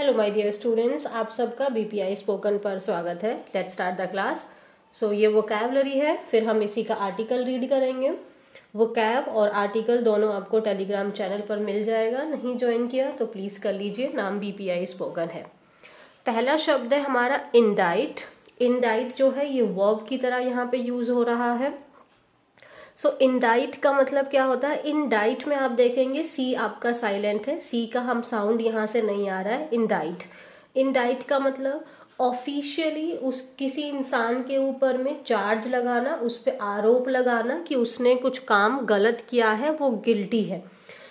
Hello my dear students, आप सबका BPI spoken पर स्वागत है। Let's start the class. So ये वोकैबुलरी है, फिर हम इसी का आर्टिकल रीड करेंगे। वोकैब और आर्टिकल दोनों आपको टेलीग्राम चैनल पर मिल जाएगा। नहीं ज्वाइन किया तो प्लीज़ कर लीजिए, नाम बीपीआई स्पोकन है। पहला शब्द है हमारा इंडाइट। इंडाइट जो है ये वर्ब की तरह यहाँ पे यूज हो रहा है। सो इंडाइट का मतलब क्या होता है? इंडाइट में आप देखेंगे सी आपका साइलेंट है, सी का हम साउंड यहाँ से नहीं आ रहा है। इंडाइट, इंडाइट का मतलब ऑफिशियली उस किसी इंसान के ऊपर में चार्ज लगाना, उस पर आरोप लगाना कि उसने कुछ काम गलत किया है, वो गिल्टी है।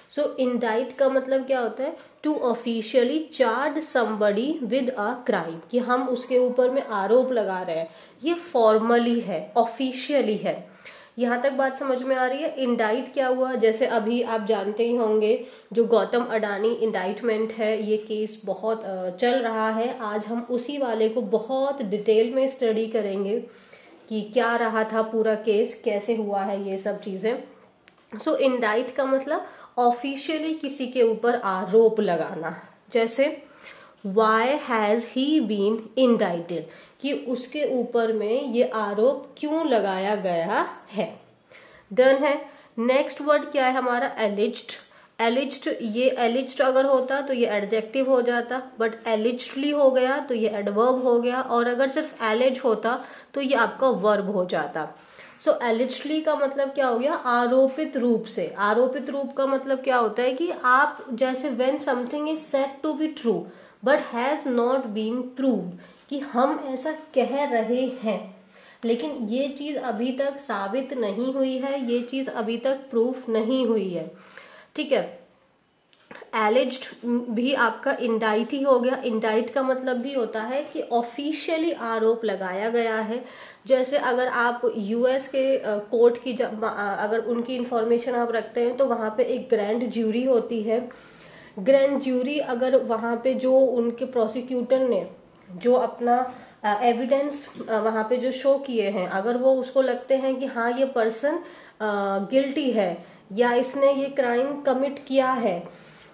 सो इंडाइट का मतलब क्या होता है? To officially charge somebody with a crime, कि हम उसके ऊपर में आरोप लगा रहे हैं। ये फॉर्मली है, ऑफिशियली है। यहाँ तक बात समझ में आ रही है? इंडाइट क्या हुआ? जैसे अभी आप जानते ही होंगे जो गौतम अडानी इंडाइटमेंट है, ये केस बहुत चल रहा है। आज हम उसी वाले को बहुत डिटेल में स्टडी करेंगे कि क्या रहा था पूरा केस, कैसे हुआ है, ये सब चीजें। सो इंडाइट का मतलब ऑफिशियली किसी के ऊपर आरोप लगाना। जैसे Why has he been indicted, कि उसके ऊपर में ये आरोप क्यों लगाया गया है। डन है। नेक्स्ट वर्ड क्या है हमारा? एलिज्ड। एलिज्ड, ये एलिज्ड अगर होता तो ये एडजेक्टिव हो जाता, बट एलिज्डली हो गया तो ये एडवर्ब हो गया, और अगर सिर्फ एलिज होता तो ये आपका वर्ब हो जाता। सो एलिज्डली का मतलब क्या हो गया? आरोपित रूप से। आरोपित रूप का मतलब क्या होता है कि आप जैसे when something is said to be true but has not been proved, कि हम ऐसा कह रहे हैं लेकिन ये चीज अभी तक साबित नहीं हुई है, ये चीज अभी तक प्रूफ नहीं हुई है। ठीक है। एलिज्ड भी आपका इंडाइट ही हो गया। इंडाइट का मतलब भी होता है कि ऑफिशियली आरोप लगाया गया है। जैसे अगर आप यूएस के कोर्ट की अगर उनकी इंफॉर्मेशन आप रखते हैं तो वहां पे एक ग्रैंड ज्यूरी होती है। ग्रैंड ज्यूरी अगर वहां पे जो उनके प्रोसिक्यूटर ने जो अपना एविडेंस वहां पे जो शो किए हैं, अगर वो उसको लगते हैं कि हाँ ये पर्सन गिल्टी है या इसने ये क्राइम कमिट किया है,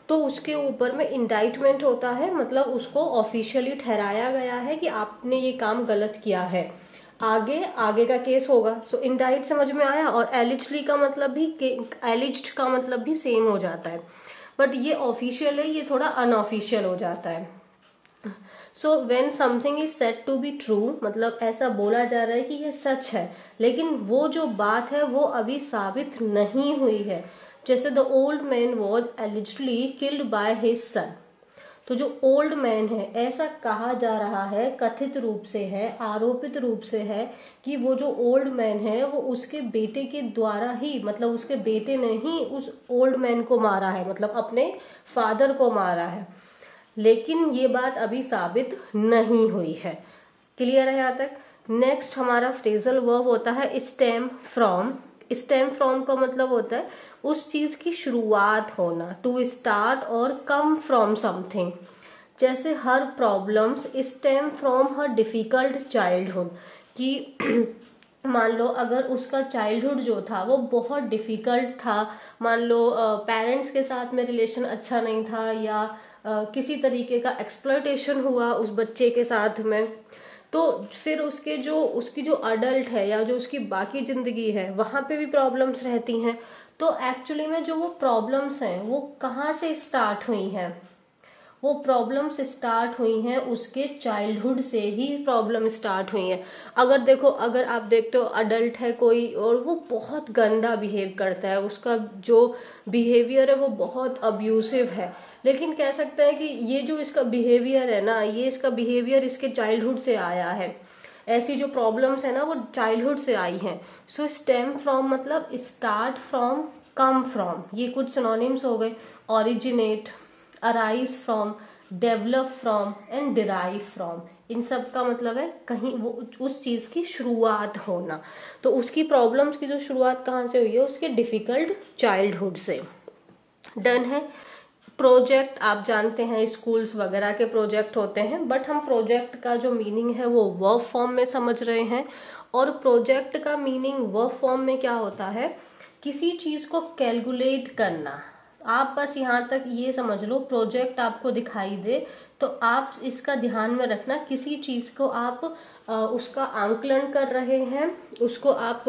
तो उसके ऊपर में इंडाइटमेंट होता है। मतलब उसको ऑफिशियली ठहराया गया है कि आपने ये काम गलत किया है, आगे आगे का केस होगा। सो इंडाइट समझ में आया। और एलिज्डली का मतलब भी, एलिज्ड का मतलब भी सेम हो जाता है, बट ये ऑफिशियल है, ये थोड़ा अनऑफिशियल हो जाता है। So when something is said to be true, मतलब ऐसा बोला जा रहा है कि ये सच है, लेकिन वो जो बात है वो अभी साबित नहीं हुई है। जैसे the old man was allegedly killed by his son. तो जो ओल्ड मैन है, ऐसा कहा जा रहा है, कथित रूप से है, आरोपित रूप से है कि वो जो ओल्ड मैन है वो उसके बेटे के द्वारा ही, मतलब उसके बेटे ने ही उस ओल्ड मैन को मारा है, मतलब अपने फादर को मारा है। लेकिन ये बात अभी साबित नहीं हुई है। क्लियर है यहाँ तक? नेक्स्ट हमारा फ्रेजल वर्ब होता है स्टेम फ्रॉम। स्टेम फ्रॉम का मतलब होता है उस चीज की शुरुआत होना, टू स्टार्ट और कम फ्रॉम समथिंग। जैसे her problems stem from her difficult childhood, कि मान लो अगर उसका चाइल्डहुड जो था वो बहुत डिफिकल्ट था, मान लो पेरेंट्स के साथ में रिलेशन अच्छा नहीं था, या किसी तरीके का एक्सप्लॉयटेशन हुआ उस बच्चे के साथ में, तो फिर उसकी जो अडल्ट है या जो उसकी बाकी जिंदगी है वहां पे भी प्रॉब्लम्स रहती हैं। तो एक्चुअली में जो वो प्रॉब्लम्स हैं वो कहाँ से स्टार्ट हुई हैं? वो प्रॉब्लम्स स्टार्ट हुई हैं उसके चाइल्डहुड से ही प्रॉब्लम स्टार्ट हुई हैं। अगर देखो, अगर आप देखते हो अडल्ट है कोई और वो बहुत गंदा बिहेव करता है, उसका जो बिहेवियर है वो बहुत अब्यूसिव है, लेकिन कह सकते हैं कि ये जो इसका बिहेवियर है ना, ये इसका बिहेवियर इसके चाइल्डहुड से आया है। ऐसी जो प्रॉब्लम्स है ना वो चाइल्डहुड से आई हैं। सो स्टेम फ्रॉम मतलब स्टार्ट फ्रॉम, कम फ्रॉम, ये कुछ सिनोनिम्स हो गए। Originate, arise from, develop from and derive from, इन सब का मतलब है कहीं वो उस चीज की शुरुआत होना। तो उसकी प्रॉब्लम्स की जो शुरुआत कहाँ से हुई है? उसके डिफिकल्ट चाइल्डहुड से। डन है। प्रोजेक्ट आप जानते हैं स्कूल्स वगैरह के प्रोजेक्ट होते हैं, बट हम प्रोजेक्ट का जो मीनिंग है वो वर्ब फॉर्म में समझ रहे हैं। और प्रोजेक्ट का मीनिंग वर्ब फॉर्म में क्या होता है? किसी चीज को कैलकुलेट करना। आप बस यहाँ तक ये समझ लो, प्रोजेक्ट आपको दिखाई दे तो आप इसका ध्यान में रखना, किसी चीज को आप उसका आंकलन कर रहे हैं, उसको आप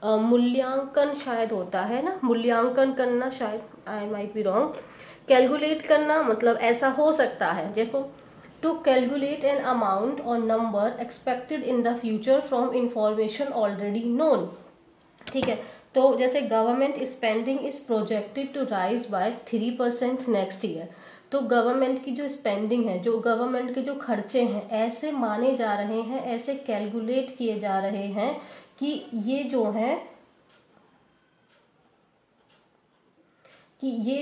मूल्यांकन शायद होता है ना, मूल्यांकन करना शायद, I might be wrong, calculate करना मतलब ऐसा हो सकता है। देखो, टू कैलकुलेट एन अमाउंट और number expected in the future from information already known. ठीक है, तो जैसे government spending is projected to rise by 3% next year. तो गवर्नमेंट की जो स्पेंडिंग है, जो गवर्नमेंट के जो खर्चे हैं, ऐसे माने जा रहे हैं, ऐसे कैलकुलेट किए जा रहे हैं कि ये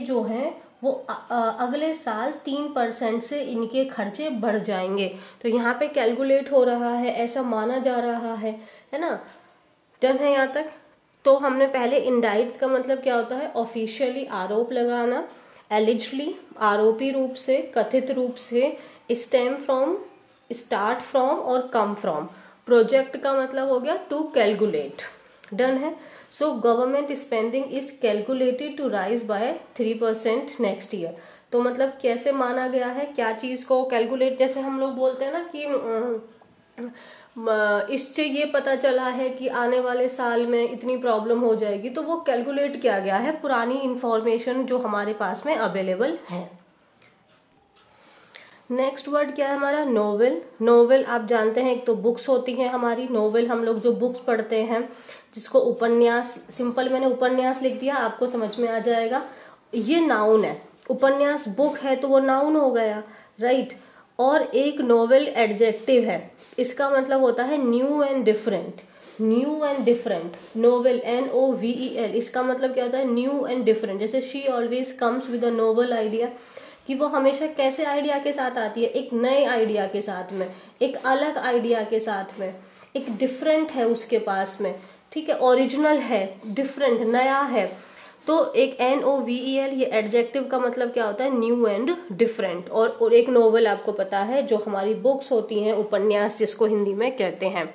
जो है वो अगले साल 3% से इनके खर्चे बढ़ जाएंगे। तो यहाँ पे कैलकुलेट हो रहा है, ऐसा माना जा रहा है ना। डन है यहाँ तक। तो हमने पहले इंडाइरेक्ट का मतलब क्या होता है, ऑफिशियली आरोप लगाना, एलिजली आरोपी रूप से, कथित रूप से, स्टेम फ्रॉम, स्टार्ट फ्रॉम और कम फ्रॉम। प्रोजेक्ट का मतलब हो गया टू कैलकुलेट। डन है। So government spending is calculated to rise by 3% next year. तो मतलब कैसे माना गया है, क्या चीज को कैलकुलेट, जैसे हम लोग बोलते हैं ना कि इससे ये पता चला है कि आने वाले साल में इतनी प्रॉब्लम हो जाएगी, तो वो कैलकुलेट किया गया है, पुरानी इंफॉर्मेशन जो हमारे पास में अवेलेबल है। नेक्स्ट वर्ड क्या है हमारा, नोवेल। नोवेल आप जानते हैं, एक तो बुक्स होती हैं हमारी, नोवेल हम लोग जो बुक्स पढ़ते हैं, जिसको उपन्यास, सिंपल मैंने उपन्यास लिख दिया, आपको समझ में आ जाएगा। ये नाउन है, उपन्यास बुक है तो वो नाउन हो गया, राइट। और एक नोवेल एडजेक्टिव है, इसका मतलब होता है new and different. New and different, novel NOVEL, इसका मतलब क्या होता है, न्यू एंड डिफरेंट। जैसे she always comes with a novel idea, कि वो हमेशा कैसे आइडिया के साथ आती है, एक नए आइडिया के साथ में, एक अलग आइडिया के साथ में, एक डिफरेंट है उसके पास में, ठीक है, ओरिजिनल है, डिफरेंट, नया है। तो एक NOVEL, ये एडजेक्टिव का मतलब क्या होता है, न्यू एंड डिफरेंट। और एक नोवेल आपको पता है, जो हमारी बुक्स होती हैं, उपन्यास जिसको हिंदी में कहते हैं।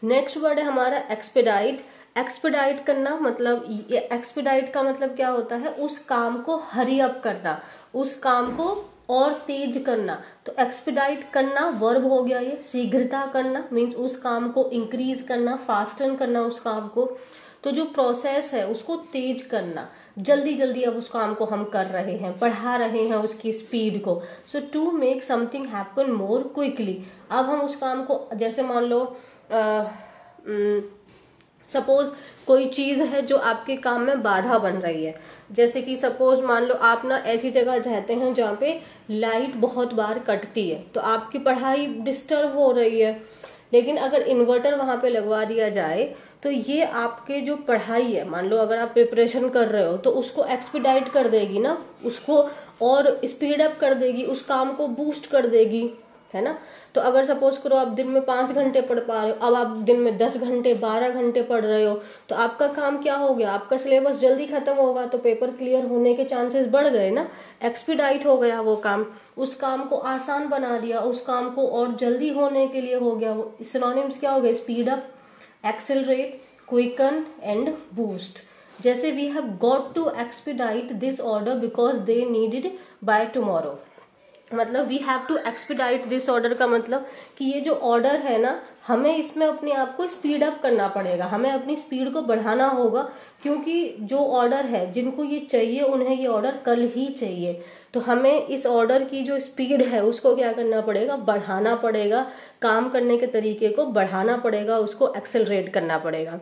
नेक्स्ट वर्ड है हमारा एक्सपेडाइट। एक्सपेडाइट करना मतलब, ये एक्सपेडाइट का मतलब क्या होता है, उस काम को हरी अप करना, उस काम को और तेज करना। तो एक्सपेडाइट करना वर्ब हो गया ये, शीघ्रता करना मीन्स उस काम को इंक्रीज करना, फास्टन करना उस काम को। तो जो प्रोसेस है उसको तेज करना, जल्दी जल्दी अब उस काम को हम कर रहे हैं, बढ़ा रहे हैं उसकी स्पीड को। So to make something happen more quickly. अब हम उस काम को, जैसे मान लो सपोज कोई चीज है जो आपके काम में बाधा बन रही है, जैसे कि सपोज मान लो आप ना ऐसी जगह रहते हैं जहाँ पे लाइट बहुत बार कटती है, तो आपकी पढ़ाई डिस्टर्ब हो रही है। लेकिन अगर इन्वर्टर वहां पे लगवा दिया जाए तो ये आपके जो पढ़ाई है, मान लो अगर आप प्रिपरेशन कर रहे हो, तो उसको एक्सपीडाइट कर देगी ना, उसको और स्पीड अप कर देगी, उस काम को बूस्ट कर देगी, है ना। तो अगर सपोज करो आप दिन में 5 घंटे पढ़ पा रहे हो, अब आप दिन में 10 घंटे 12 घंटे पढ़ रहे हो, तो आपका काम क्या हो गया, आपका सिलेबस जल्दी खत्म होगा, तो पेपर क्लियर होने के चांसेस बढ़ गए ना। एक्सपीडाइट हो गया वो काम, उस काम को आसान बना दिया, उस काम को और जल्दी होने के लिए हो गया। वो सिनोनिम्स क्या हो गए, speed up, accelerate, quicken and boost. जैसे we have got to expedite this order because they needed by tomorrow. मतलब we have to expedite this order का मतलब कि ये जो ऑर्डर है ना, हमें इसमें अपने आप को स्पीड अप करना पड़ेगा, हमें अपनी स्पीड को बढ़ाना होगा, क्योंकि जो ऑर्डर है, जिनको ये चाहिए उन्हें ये ऑर्डर कल ही चाहिए। तो हमें इस ऑर्डर की जो स्पीड है उसको क्या करना पड़ेगा, बढ़ाना पड़ेगा, काम करने के तरीके को बढ़ाना पड़ेगा, उसको एक्सेलरेट करना पड़ेगा।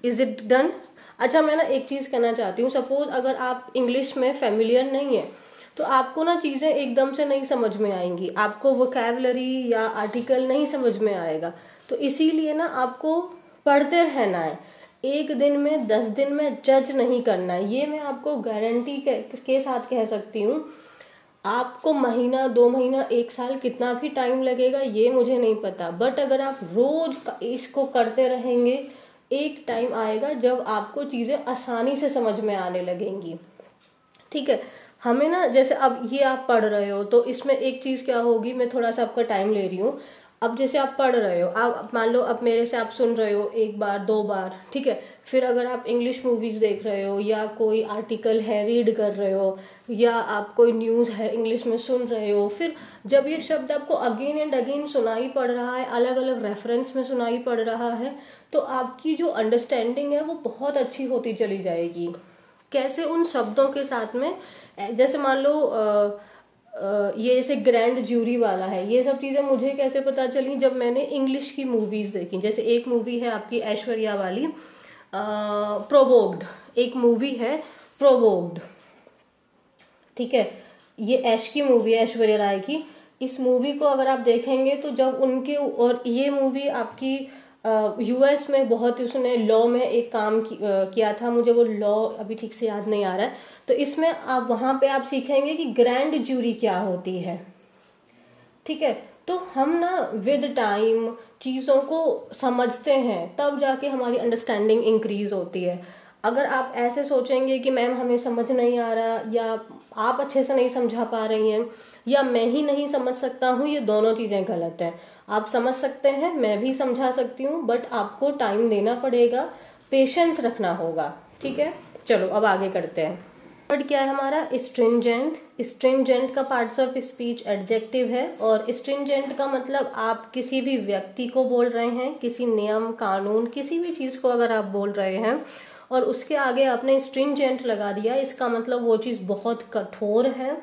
Is it done. अच्छा, मैं ना एक चीज कहना चाहती हूँ, सपोज अगर आप इंग्लिश में फेमिलियर नहीं है तो आपको ना चीजें एकदम से नहीं समझ में आएंगी, आपको वोकैबुलरी या आर्टिकल नहीं समझ में आएगा। तो इसीलिए ना आपको पढ़ते रहना है, एक दिन में 10 दिन में जज नहीं करना है, ये मैं आपको गारंटी के साथ कह सकती हूँ। आपको महीना 2 महीना 1 साल कितना भी टाइम लगेगा ये मुझे नहीं पता, बट अगर आप रोज इसको करते रहेंगे, एक टाइम आएगा जब आपको चीजें आसानी से समझ में आने लगेंगी। ठीक है, हमें ना, जैसे अब ये आप पढ़ रहे हो तो इसमें एक चीज क्या होगी, मैं थोड़ा सा आपका टाइम ले रही हूँ, अब जैसे आप पढ़ रहे हो, आप मान लो अब मेरे से आप सुन रहे हो एक बार दो बार, ठीक है, फिर अगर आप इंग्लिश मूवीज देख रहे हो या कोई आर्टिकल है रीड कर रहे हो या आप कोई न्यूज़ है इंग्लिश में सुन रहे हो, फिर जब ये शब्द आपको अगेन एंड अगेन सुनाई पड़ रहा है, अलग अलग रेफरेंस में सुनाई पड़ रहा है, तो आपकी जो अंडरस्टैंडिंग है वो बहुत अच्छी होती चली जाएगी। कैसे? उन शब्दों के साथ में, जैसे मान लो ये जैसे ग्रैंड ज्यूरी वाला है, ये सब चीजें मुझे कैसे पता चली? जब मैंने इंग्लिश की मूवीज देखी। जैसे एक मूवी है आपकी ऐश्वर्या वाली, प्रोवोक्ड, एक मूवी है प्रोवोक्ड, ठीक है, ये ऐश की मूवी है, ऐश्वर्या राय की। इस मूवी को अगर आप देखेंगे तो जब उनके, और ये मूवी आपकी यूएस में बहुत, उसने लॉ में एक काम किया था, मुझे वो लॉ अभी ठीक से याद नहीं आ रहा है। तो इसमें आप वहां पे आप सीखेंगे कि ग्रैंड ज्यूरी क्या होती है, ठीक है। तो हम ना विद टाइम चीज़ों को समझते हैं, तब जाके हमारी अंडरस्टैंडिंग इंक्रीज होती है। अगर आप ऐसे सोचेंगे कि मैम हमें समझ नहीं आ रहा, या आप अच्छे से नहीं समझा पा रही हैं, या मैं ही नहीं समझ सकता हूँ, ये दोनों चीज़ें गलत हैं। आप समझ सकते हैं, मैं भी समझा सकती हूँ, बट आपको टाइम देना पड़ेगा, पेशेंस रखना होगा, ठीक है। चलो अब आगे करते हैं। वर्ड क्या है हमारा? स्ट्रिंजेंट। स्ट्रिंजेंट का पार्ट्स ऑफ स्पीच एडजेक्टिव है, और स्ट्रिंजेंट का मतलब आप किसी भी व्यक्ति को बोल रहे हैं, किसी नियम कानून किसी भी चीज को अगर आप बोल रहे हैं और उसके आगे आपने स्ट्रिंजेंट लगा दिया, इसका मतलब वो चीज बहुत कठोर है,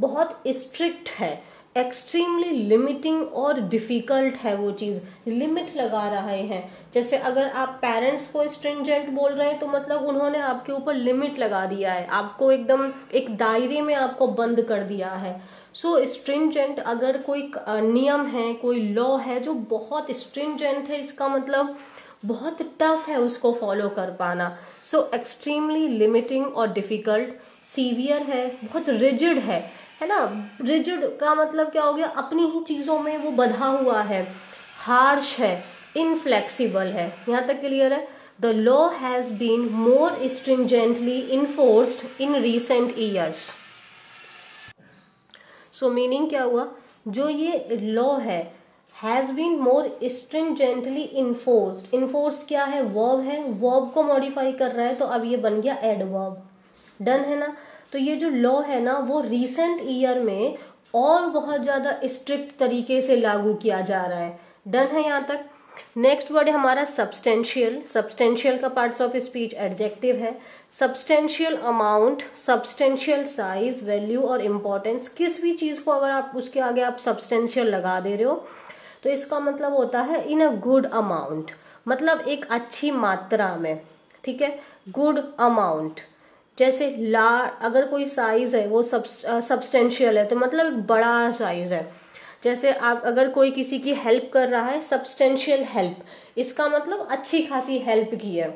बहुत स्ट्रिक्ट है, एक्सट्रीमली लिमिटिंग और डिफिकल्ट है, वो चीज लिमिट लगा रहे हैं। जैसे अगर आप पेरेंट्स को स्ट्रिंजेंट बोल रहे हैं तो मतलब उन्होंने आपके ऊपर लिमिट लगा दिया है, आपको एकदम एक दायरे में आपको बंद कर दिया है। सो स्ट्रिंजेंट अगर कोई नियम है, कोई लॉ है जो बहुत स्ट्रिंजेंट है, इसका मतलब बहुत टफ है उसको फॉलो कर पाना। सो एक्सट्रीमली लिमिटिंग और डिफिकल्ट, सीवियर है, बहुत रिजिड है ना। रिजिड का मतलब क्या हो गया? अपनी ही चीजों में वो बंधा हुआ है, हार्श है, इनफ्लेक्सिबल है। यहां तक क्लियर है? The law has been more stringently enforced in recent years. So meaning क्या हुआ? जो ये लॉ है has been more stringently enforced. Enforced क्या है? वर्ब है, वर्ब को मॉडिफाई कर रहा है, तो अब ये बन गया एडवर्ब। डन है ना। तो ये जो लॉ है ना वो रिसेंट ईयर में और बहुत ज्यादा स्ट्रिक्ट तरीके से लागू किया जा रहा है। डन है यहाँ तक। नेक्स्ट वर्ड है हमारा सब्सटेंशियल। सब्सटेंशियल का पार्ट्स ऑफ स्पीच एडजेक्टिव है। Substantial amount, substantial size, value और इम्पोर्टेंस, किस भी चीज को अगर आप उसके आगे आप सब्सटेंशियल लगा दे रहे हो तो इसका मतलब होता है इन अ गुड अमाउंट, मतलब एक अच्छी मात्रा में, ठीक है, गुड अमाउंट। जैसे अगर कोई साइज है वो सब्सटेंशियल है तो मतलब एक बड़ा साइज है। जैसे आप अगर कोई किसी की हेल्प कर रहा है, सब्सटेंशियल हेल्प, इसका मतलब अच्छी खासी हेल्प की है।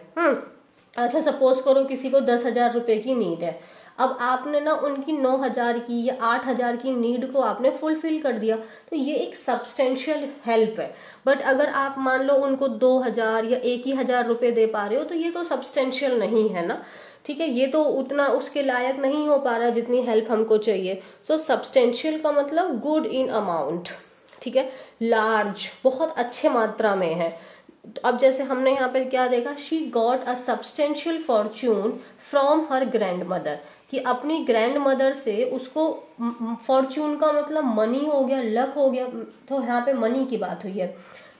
अच्छा सपोज करो किसी को 10,000 रुपए की नीड है, अब आपने ना उनकी 9,000 की या 8,000 की नीड को आपने फुलफिल कर दिया, तो ये एक सब्सटेंशियल हेल्प है। बट अगर आप मान लो उनको 2,000 या 1,000 रुपए दे पा रहे हो तो ये तो सब्सटेंशियल नहीं है ना, ठीक है, ये तो उतना उसके लायक नहीं हो पा रहा जितनी हेल्प हमको चाहिए। सो सब्सटेंशियल का मतलब गुड इन अमाउंट, ठीक है, लार्ज, बहुत अच्छे मात्रा में है। अब जैसे हमने यहाँ पे क्या देखा, she got a substantial Fortune from her grand mother, कि अपनी ग्रैंड मदर से उसको, फॉर्च्यून का मतलब मनी हो गया, लक हो गया, तो यहाँ पे मनी की बात हुई है।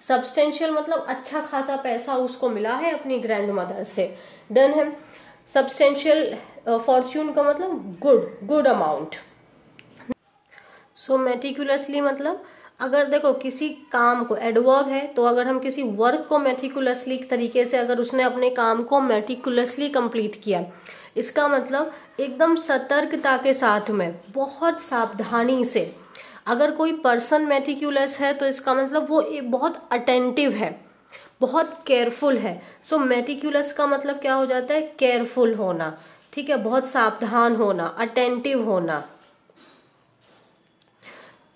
सब्सटेंशियल मतलब अच्छा खासा पैसा उसको मिला है अपनी ग्रैंड मदर से। डन है। सब्सटेंशियल फॉर्च्यून का मतलब गुड अमाउंट। सो मेटिकुलसली मतलब अगर देखो किसी काम को, एडवर्ब है तो अगर हम किसी वर्क को मेटिकुलसली तरीके से, अगर उसने अपने काम को मेटिकुलसली कंप्लीट किया, इसका मतलब एकदम सतर्कता के साथ में, बहुत सावधानी से। अगर कोई पर्सन मेटिकुलस है तो इसका मतलब वो बहुत अटेंटिव है, बहुत केयरफुल है। सो मेटिकुलस का मतलब क्या हो जाता है? केयरफुल होना, ठीक है, बहुत सावधान होना, अटेंटिव होना,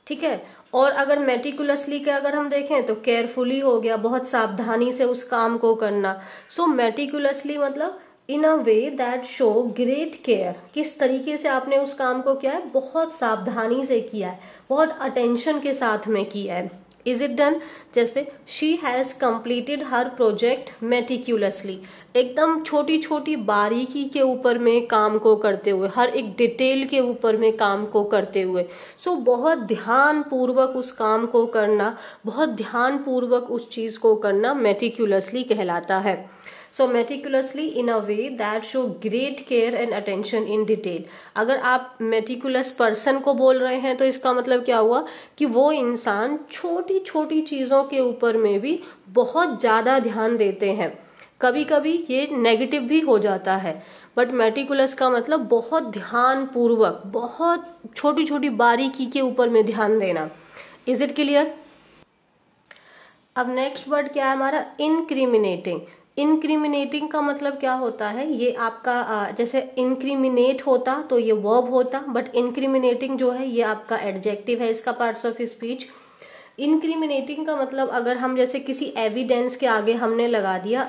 ठीक है। और अगर मेटिकुलसली के अगर हम देखें तो केयरफुली हो गया, बहुत सावधानी से उस काम को करना। सो मेटिकुलसली मतलब in a way that show great care, किस तरीके से आपने उस काम को किया है, बहुत सावधानी से किया है, बहुत अटेंशन के साथ में किया है, इज इट डन? जैसे she has completed her project meticulously, एकदम छोटी छोटी बारीकी के ऊपर में काम को करते हुए, हर एक डिटेल के ऊपर में काम को करते हुए। सो बहुत ध्यान पूर्वक उस काम को करना, बहुत ध्यान पूर्वक उस चीज को करना मेटिक्यूलसली कहलाता है। So meticulously in a way that show great care and attention in detail. अगर आप मेटिकुलस पर्सन को बोल रहे हैं तो इसका मतलब क्या हुआ कि वो इंसान छोटी छोटी चीजों के ऊपर में भी बहुत ज्यादा ध्यान देते हैं। कभी कभी ये नेगेटिव भी हो जाता है, बट मेटिकुलस का मतलब बहुत ध्यान पूर्वक, बहुत छोटी छोटी बारीकी के ऊपर में ध्यान देना। Is it clear? अब नेक्स्ट वर्ड क्या है हमारा? इनक्रिमिनेटिंग। इनक्रिमिनेटिंग का मतलब क्या होता है? ये आपका जैसे इंक्रिमिनेट होता तो ये वर्ब होता, बट इनक्रिमिनेटिंग जो है ये आपका एडजेक्टिव है, इसका पार्ट्स ऑफ स्पीच। इनक्रिमिनेटिंग का मतलब अगर हम जैसे किसी एविडेंस के आगे हमने लगा दिया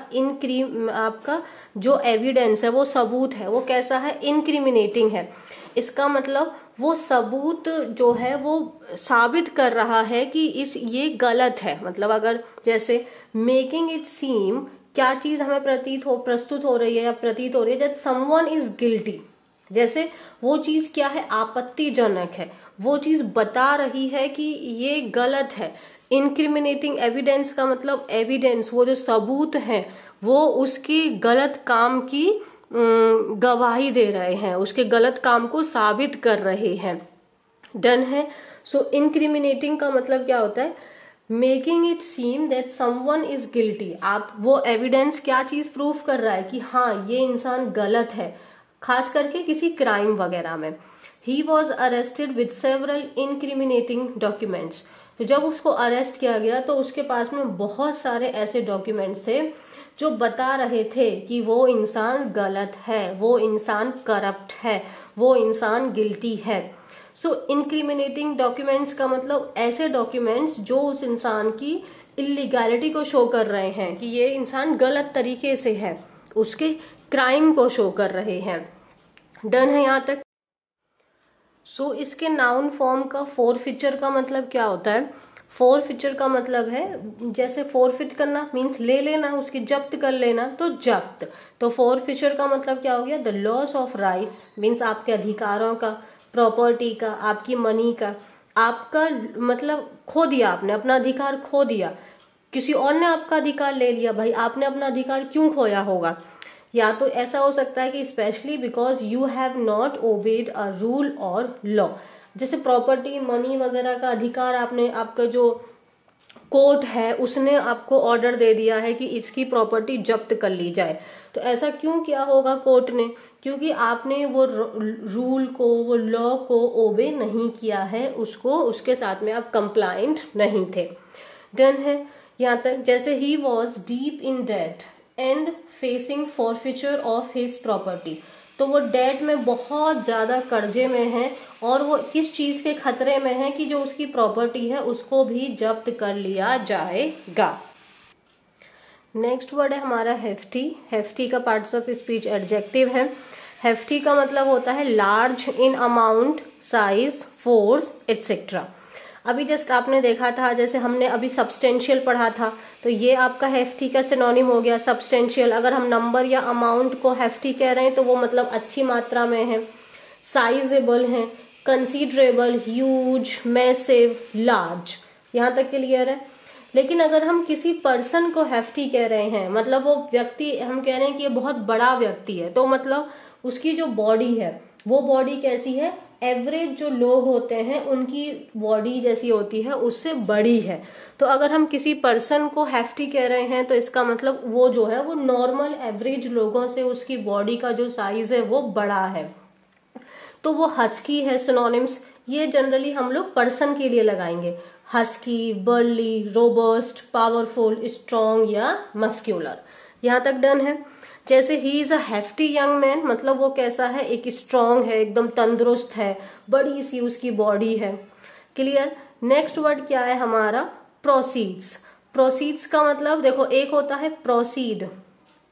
आपका जो एविडेंस है वो सबूत है, वो कैसा है? इनक्रिमिनेटिंग है। इसका मतलब वो सबूत जो है वो साबित कर रहा है कि ये गलत है। मतलब अगर जैसे मेकिंग इट सीम, क्या चीज हमें प्रस्तुत हो रही है या प्रतीत हो रही है दैट समवन इज गिल्टी, जैसे वो चीज क्या है? आपत्तिजनक है, वो चीज बता रही है कि ये गलत है। इनक्रिमिनेटिंग एविडेंस का मतलब एविडेंस, वो जो सबूत है वो उसके गलत काम की गवाही दे रहे हैं, उसके गलत काम को साबित कर रहे हैं। डन है? सो इनक्रिमिनेटिंग का मतलब क्या होता है? Making it seem that someone is guilty. आप वो एविडेंस क्या चीज प्रूफ कर रहा है कि हाँ ये इंसान गलत है, खास करके किसी क्राइम वगैरह में। He was arrested with several incriminating documents. तो जब उसको अरेस्ट किया गया तो उसके पास में बहुत सारे ऐसे डॉक्यूमेंट्स थे जो बता रहे थे कि वो इंसान गलत है, वो इंसान करप्ट है, वो इंसान गिल्टी है। सो इनक्रिमिनेटिंग डॉक्यूमेंट्स का मतलब ऐसे डॉक्यूमेंट्स जो उस इंसान की इलीगैलिटी को शो कर रहे हैं कि ये इंसान गलत तरीके से है, उसके क्राइम को शो कर रहे हैं। डन है यहाँ तक? सो इसके नाउन फॉर्म का फोरफिचर का मतलब क्या होता है? फोरफिचर का मतलब है जैसे फोरफिट करना मीन्स ले लेना, उसकी जब्त कर लेना, तो जब्त। तो फोरफिचर का मतलब क्या हो गया? The loss of rights means आपके अधिकारों का, प्रॉपर्टी का, आपकी मनी का, आपका मतलब खो दिया, आपने अपना अधिकार खो दिया, किसी और ने आपका अधिकार ले लिया। भाई आपने अपना अधिकार क्यों खोया होगा? या तो ऐसा हो सकता है कि specially because you have not obeyed a rule और लॉ। जैसे प्रॉपर्टी, मनी वगैरह का अधिकार आपने, आपका जो कोर्ट है उसने आपको ऑर्डर दे दिया है कि इसकी प्रॉपर्टी जब्त कर ली जाए। तो ऐसा क्यों किया होगा कोर्ट ने? क्योंकि आपने वो रूल को, वो लॉ को ओबे नहीं किया है, उसको, उसके साथ में आप कंप्लाइंट नहीं थे। डन है यहाँ तक? जैसे ही was deep in debt and facing forfeiture of his property. तो वो डेट में बहुत ज्यादा कर्जे में है और वो किस चीज के खतरे में है कि जो उसकी प्रॉपर्टी है उसको भी जब्त कर लिया जाएगा। नेक्स्ट वर्ड है हमारा हेफ्टी। हेफ्टी का पार्ट्स ऑफ स्पीच एडजेक्टिव है। हेफ्टी का मतलब होता है large in amount, size, force etcetera. अभी जस्ट आपने देखा था, जैसे हमने अभी सब्सटेंशियल पढ़ा था, तो ये आपका हेफ्टी का सिनोनिम हो गया सब्सटेंशियल। अगर हम नंबर या अमाउंट को हेफ्टी कह रहे हैं तो वो मतलब अच्छी मात्रा में है, साइजेबल है, कंसीडरेबल, ह्यूज, मैसिव, लार्ज। यहाँ तक क्लियर है? लेकिन अगर हम किसी पर्सन को हेफ्टी कह रहे हैं, मतलब वो व्यक्ति, हम कह रहे हैं कि ये बहुत बड़ा व्यक्ति है, तो मतलब उसकी जो बॉडी है वो बॉडी कैसी है? एवरेज जो लोग होते हैं उनकी बॉडी जैसी होती है, उससे बड़ी है। तो अगर हम किसी पर्सन को हेफ्टी कह रहे हैं तो इसका मतलब वो जो है वो नॉर्मल एवरेज लोगों से उसकी बॉडी का जो साइज है वो बड़ा है। तो वो हस्की है। सिनोनिम्स ये जनरली हम लोग पर्सन के लिए लगाएंगे, husky, barley, robust, powerful, strong या मस्क्यूलर। यहाँ तक डन है? जैसे he is a hefty young man, मतलब वो कैसा है? एक स्ट्रॉन्ग है, एकदम तंदुरुस्त है, बड़ी सी उसकी बॉडी है। क्लियर? नेक्स्ट वर्ड क्या है हमारा? प्रोसीड्स। प्रोसीड्स का मतलब देखो, एक होता है प्रोसीड,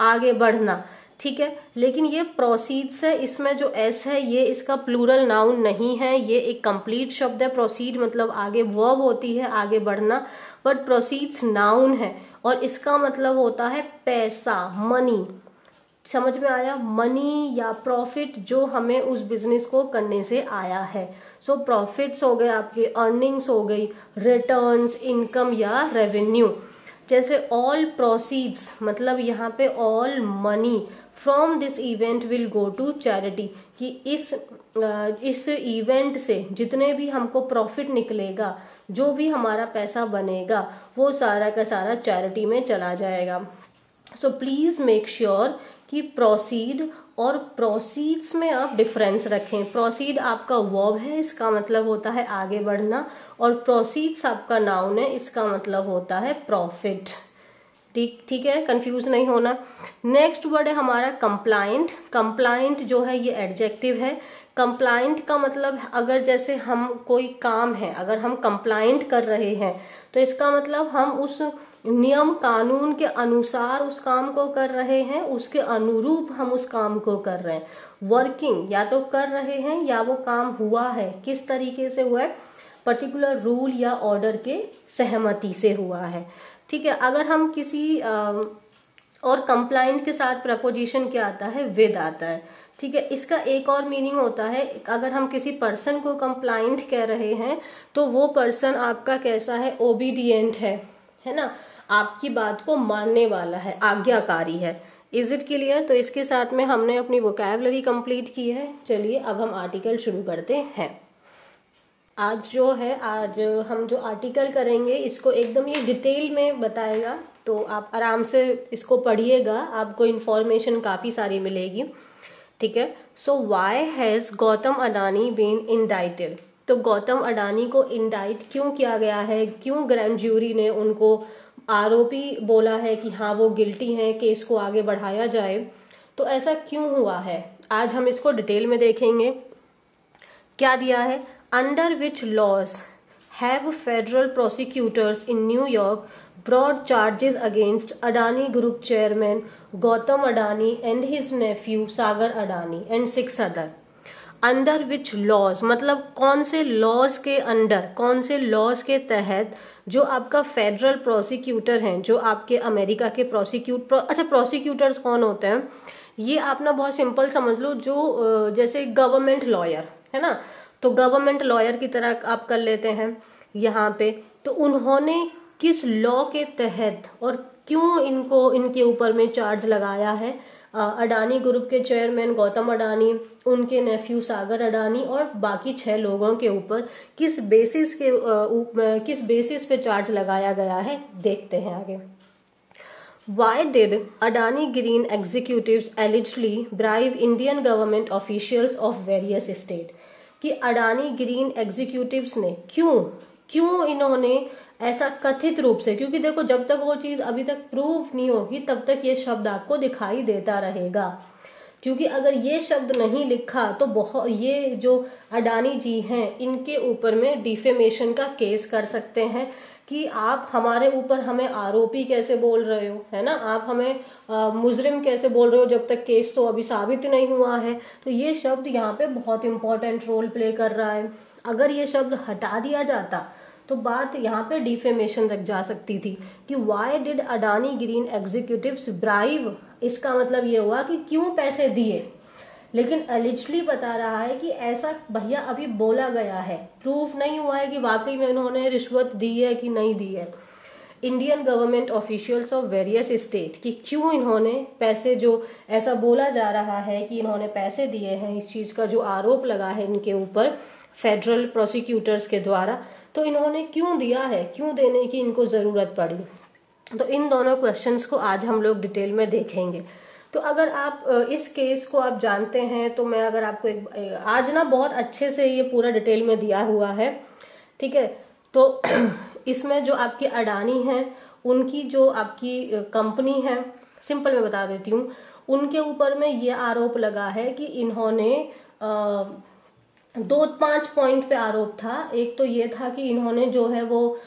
आगे बढ़ना, ठीक है, लेकिन ये प्रोसीड्स है, इसमें जो एस है ये इसका प्लूरल नाउन नहीं है, ये एक कंप्लीट शब्द है। प्रोसीड मतलब आगे वर्ब होती है, आगे बढ़ना, बट प्रोसीड्स नाउन है और इसका मतलब होता है पैसा, मनी। समझ में आया? मनी या प्रॉफिट जो हमें उस बिजनेस को करने से आया है। सो प्रॉफिट्स हो गए आपके, अर्निंग्स हो गई, रिटर्न्स, इनकम या रेवेन्यू। जैसे ऑल प्रोसीड्स मतलब यहाँ पे all money from this event will go to charity, कि इस इवेंट से जितने भी हमको प्रॉफिट निकलेगा, जो भी हमारा पैसा बनेगा, वो सारा का सारा चैरिटी में चला जाएगा। सो प्लीज मेक श्योर कि प्रोसीड और प्रोसीड्स में आप डिफरेंस रखें। प्रोसीड आपका वर्ब है, इसका मतलब होता है आगे बढ़ना, और प्रोसीड्स आपका नाउन है, इसका मतलब होता है प्रॉफिट। ठीक है, कंफ्यूज नहीं होना। नेक्स्ट वर्ड है हमारा कंप्लाइंट। कंप्लाइंट जो है ये एडजेक्टिव है। कंप्लाइंट का मतलब अगर जैसे हम कोई काम है, अगर हम कंप्लाइंट कर रहे हैं तो इसका मतलब हम उस नियम कानून के अनुसार उस काम को कर रहे हैं, उसके अनुरूप हम उस काम को कर रहे हैं। वर्किंग या तो कर रहे हैं या वो काम हुआ है, किस तरीके से हुआ है, पर्टिकुलर रूल या ऑर्डर के सहमति से हुआ है। ठीक है, अगर हम किसी और कंप्लाइंट के साथ प्रपोजिशन क्या आता है, विद आता है। ठीक है, इसका एक और मीनिंग होता है, अगर हम किसी पर्सन को कंप्लाइंट कह रहे हैं तो वो पर्सन आपका कैसा है, ओबीडियंट है ना, आपकी बात को मानने वाला है, आज्ञाकारी है। Is it clear? तो इसके साथ में हमने अपनी वोकैबुलरी कंप्लीट की है। चलिए अब हम आर्टिकल शुरू करते हैं। आज हम जो आर्टिकल करेंगे इसको एकदम ये डिटेल में बताएगा, तो आप आराम से इसको पढ़िएगा, आपको इन्फॉर्मेशन काफ़ी सारी मिलेगी। ठीक है, so why has Gautam Adani been indicted. तो गौतम अडानी को इंडाइट क्यों किया गया है, क्यों ग्रैंड ज्यूरी ने उनको आरोपी बोला है कि हाँ वो गिल्टी हैं, केस को आगे बढ़ाया जाए, तो ऐसा क्यों हुआ है, आज हम इसको डिटेल में देखेंगे। क्या दिया है, under which laws have federal prosecutors in New York brought charges against Adani Group chairman Gautam Adani and his nephew Sagar Adani and 6 other. Under which laws मतलब कौन से लॉज के अंडर, कौन से लॉज के तहत जो आपका फेडरल प्रोसिक्यूटर हैं, जो आपके अमेरिका के प्रोसिक्यूटर्स कौन होते हैं, ये आप ना बहुत सिंपल समझ लो, जो जैसे गवर्नमेंट लॉयर है ना, तो गवर्नमेंट लॉयर की तरह आप कर लेते हैं यहाँ पे। तो उन्होंने किस लॉ के तहत और क्यों इनके ऊपर में चार्ज लगाया है, अडानी ग्रुप के चेयरमैन गौतम अडानी, उनके नेफ्यू सागर अडानी और बाकी 6 लोगों के ऊपर किस बेसिस पे चार्ज लगाया गया है, देखते हैं आगे। Why did Adani Green executives allegedly bribe Indian government officials of various state? कि अडानी ग्रीन एग्जीक्यूटिव्स ने क्यों इन्होंने ऐसा कथित रूप से, क्योंकि देखो जब तक वो चीज अभी तक प्रूव नहीं होगी तब तक ये शब्द आपको दिखाई देता रहेगा, क्योंकि अगर ये शब्द नहीं लिखा तो बहुत ये जो अडानी जी हैं इनके ऊपर में डिफेमेशन का केस कर सकते हैं कि आप हमारे ऊपर हमें आरोपी कैसे बोल रहे हो, है ना, आप हमें मुजरिम कैसे बोल रहे हो जब तक केस तो अभी साबित नहीं हुआ है। तो ये शब्द यहाँ पे बहुत इंपॉर्टेंट रोल प्ले कर रहा है। अगर ये शब्द हटा दिया जाता तो बात यहाँ पे डिफेमेशन तक जा सकती थी कि why did Adani green executives bribe, इसका मतलब ये हुआ कि क्यों पैसे दिए, लेकिन एलिजली बता रहा है कि ऐसा भैया अभी बोला गया है, प्रूफ नहीं हुआ है कि वाकई में इन्होंने रिश्वत दी है कि नहीं दी है। Indian government officials of various state कि क्यों इन्होंने पैसे, जो ऐसा बोला जा रहा है कि इन्होंने पैसे दिए हैं, इस चीज का जो आरोप लगा है इनके ऊपर फेडरल प्रोसिक्यूटर्स के द्वारा, तो इन्होंने क्यों दिया है, क्यों देने की इनको जरूरत पड़ी। तो इन दोनों क्वेश्चंस को आज हम लोग डिटेल में देखेंगे। तो अगर आप इस केस को आप जानते हैं तो मैं अगर आपको आज ना बहुत अच्छे से ये पूरा डिटेल में दिया हुआ है, ठीक है। तो इसमें जो आपके अडानी हैं उनकी जो आपकी कंपनी है, सिंपल मैं बता देती हूँ, उनके ऊपर में ये आरोप लगा है कि इन्होंने 2-5 पॉइंट पे आरोप था। एक तो ये था कि इन्होंने जो है वो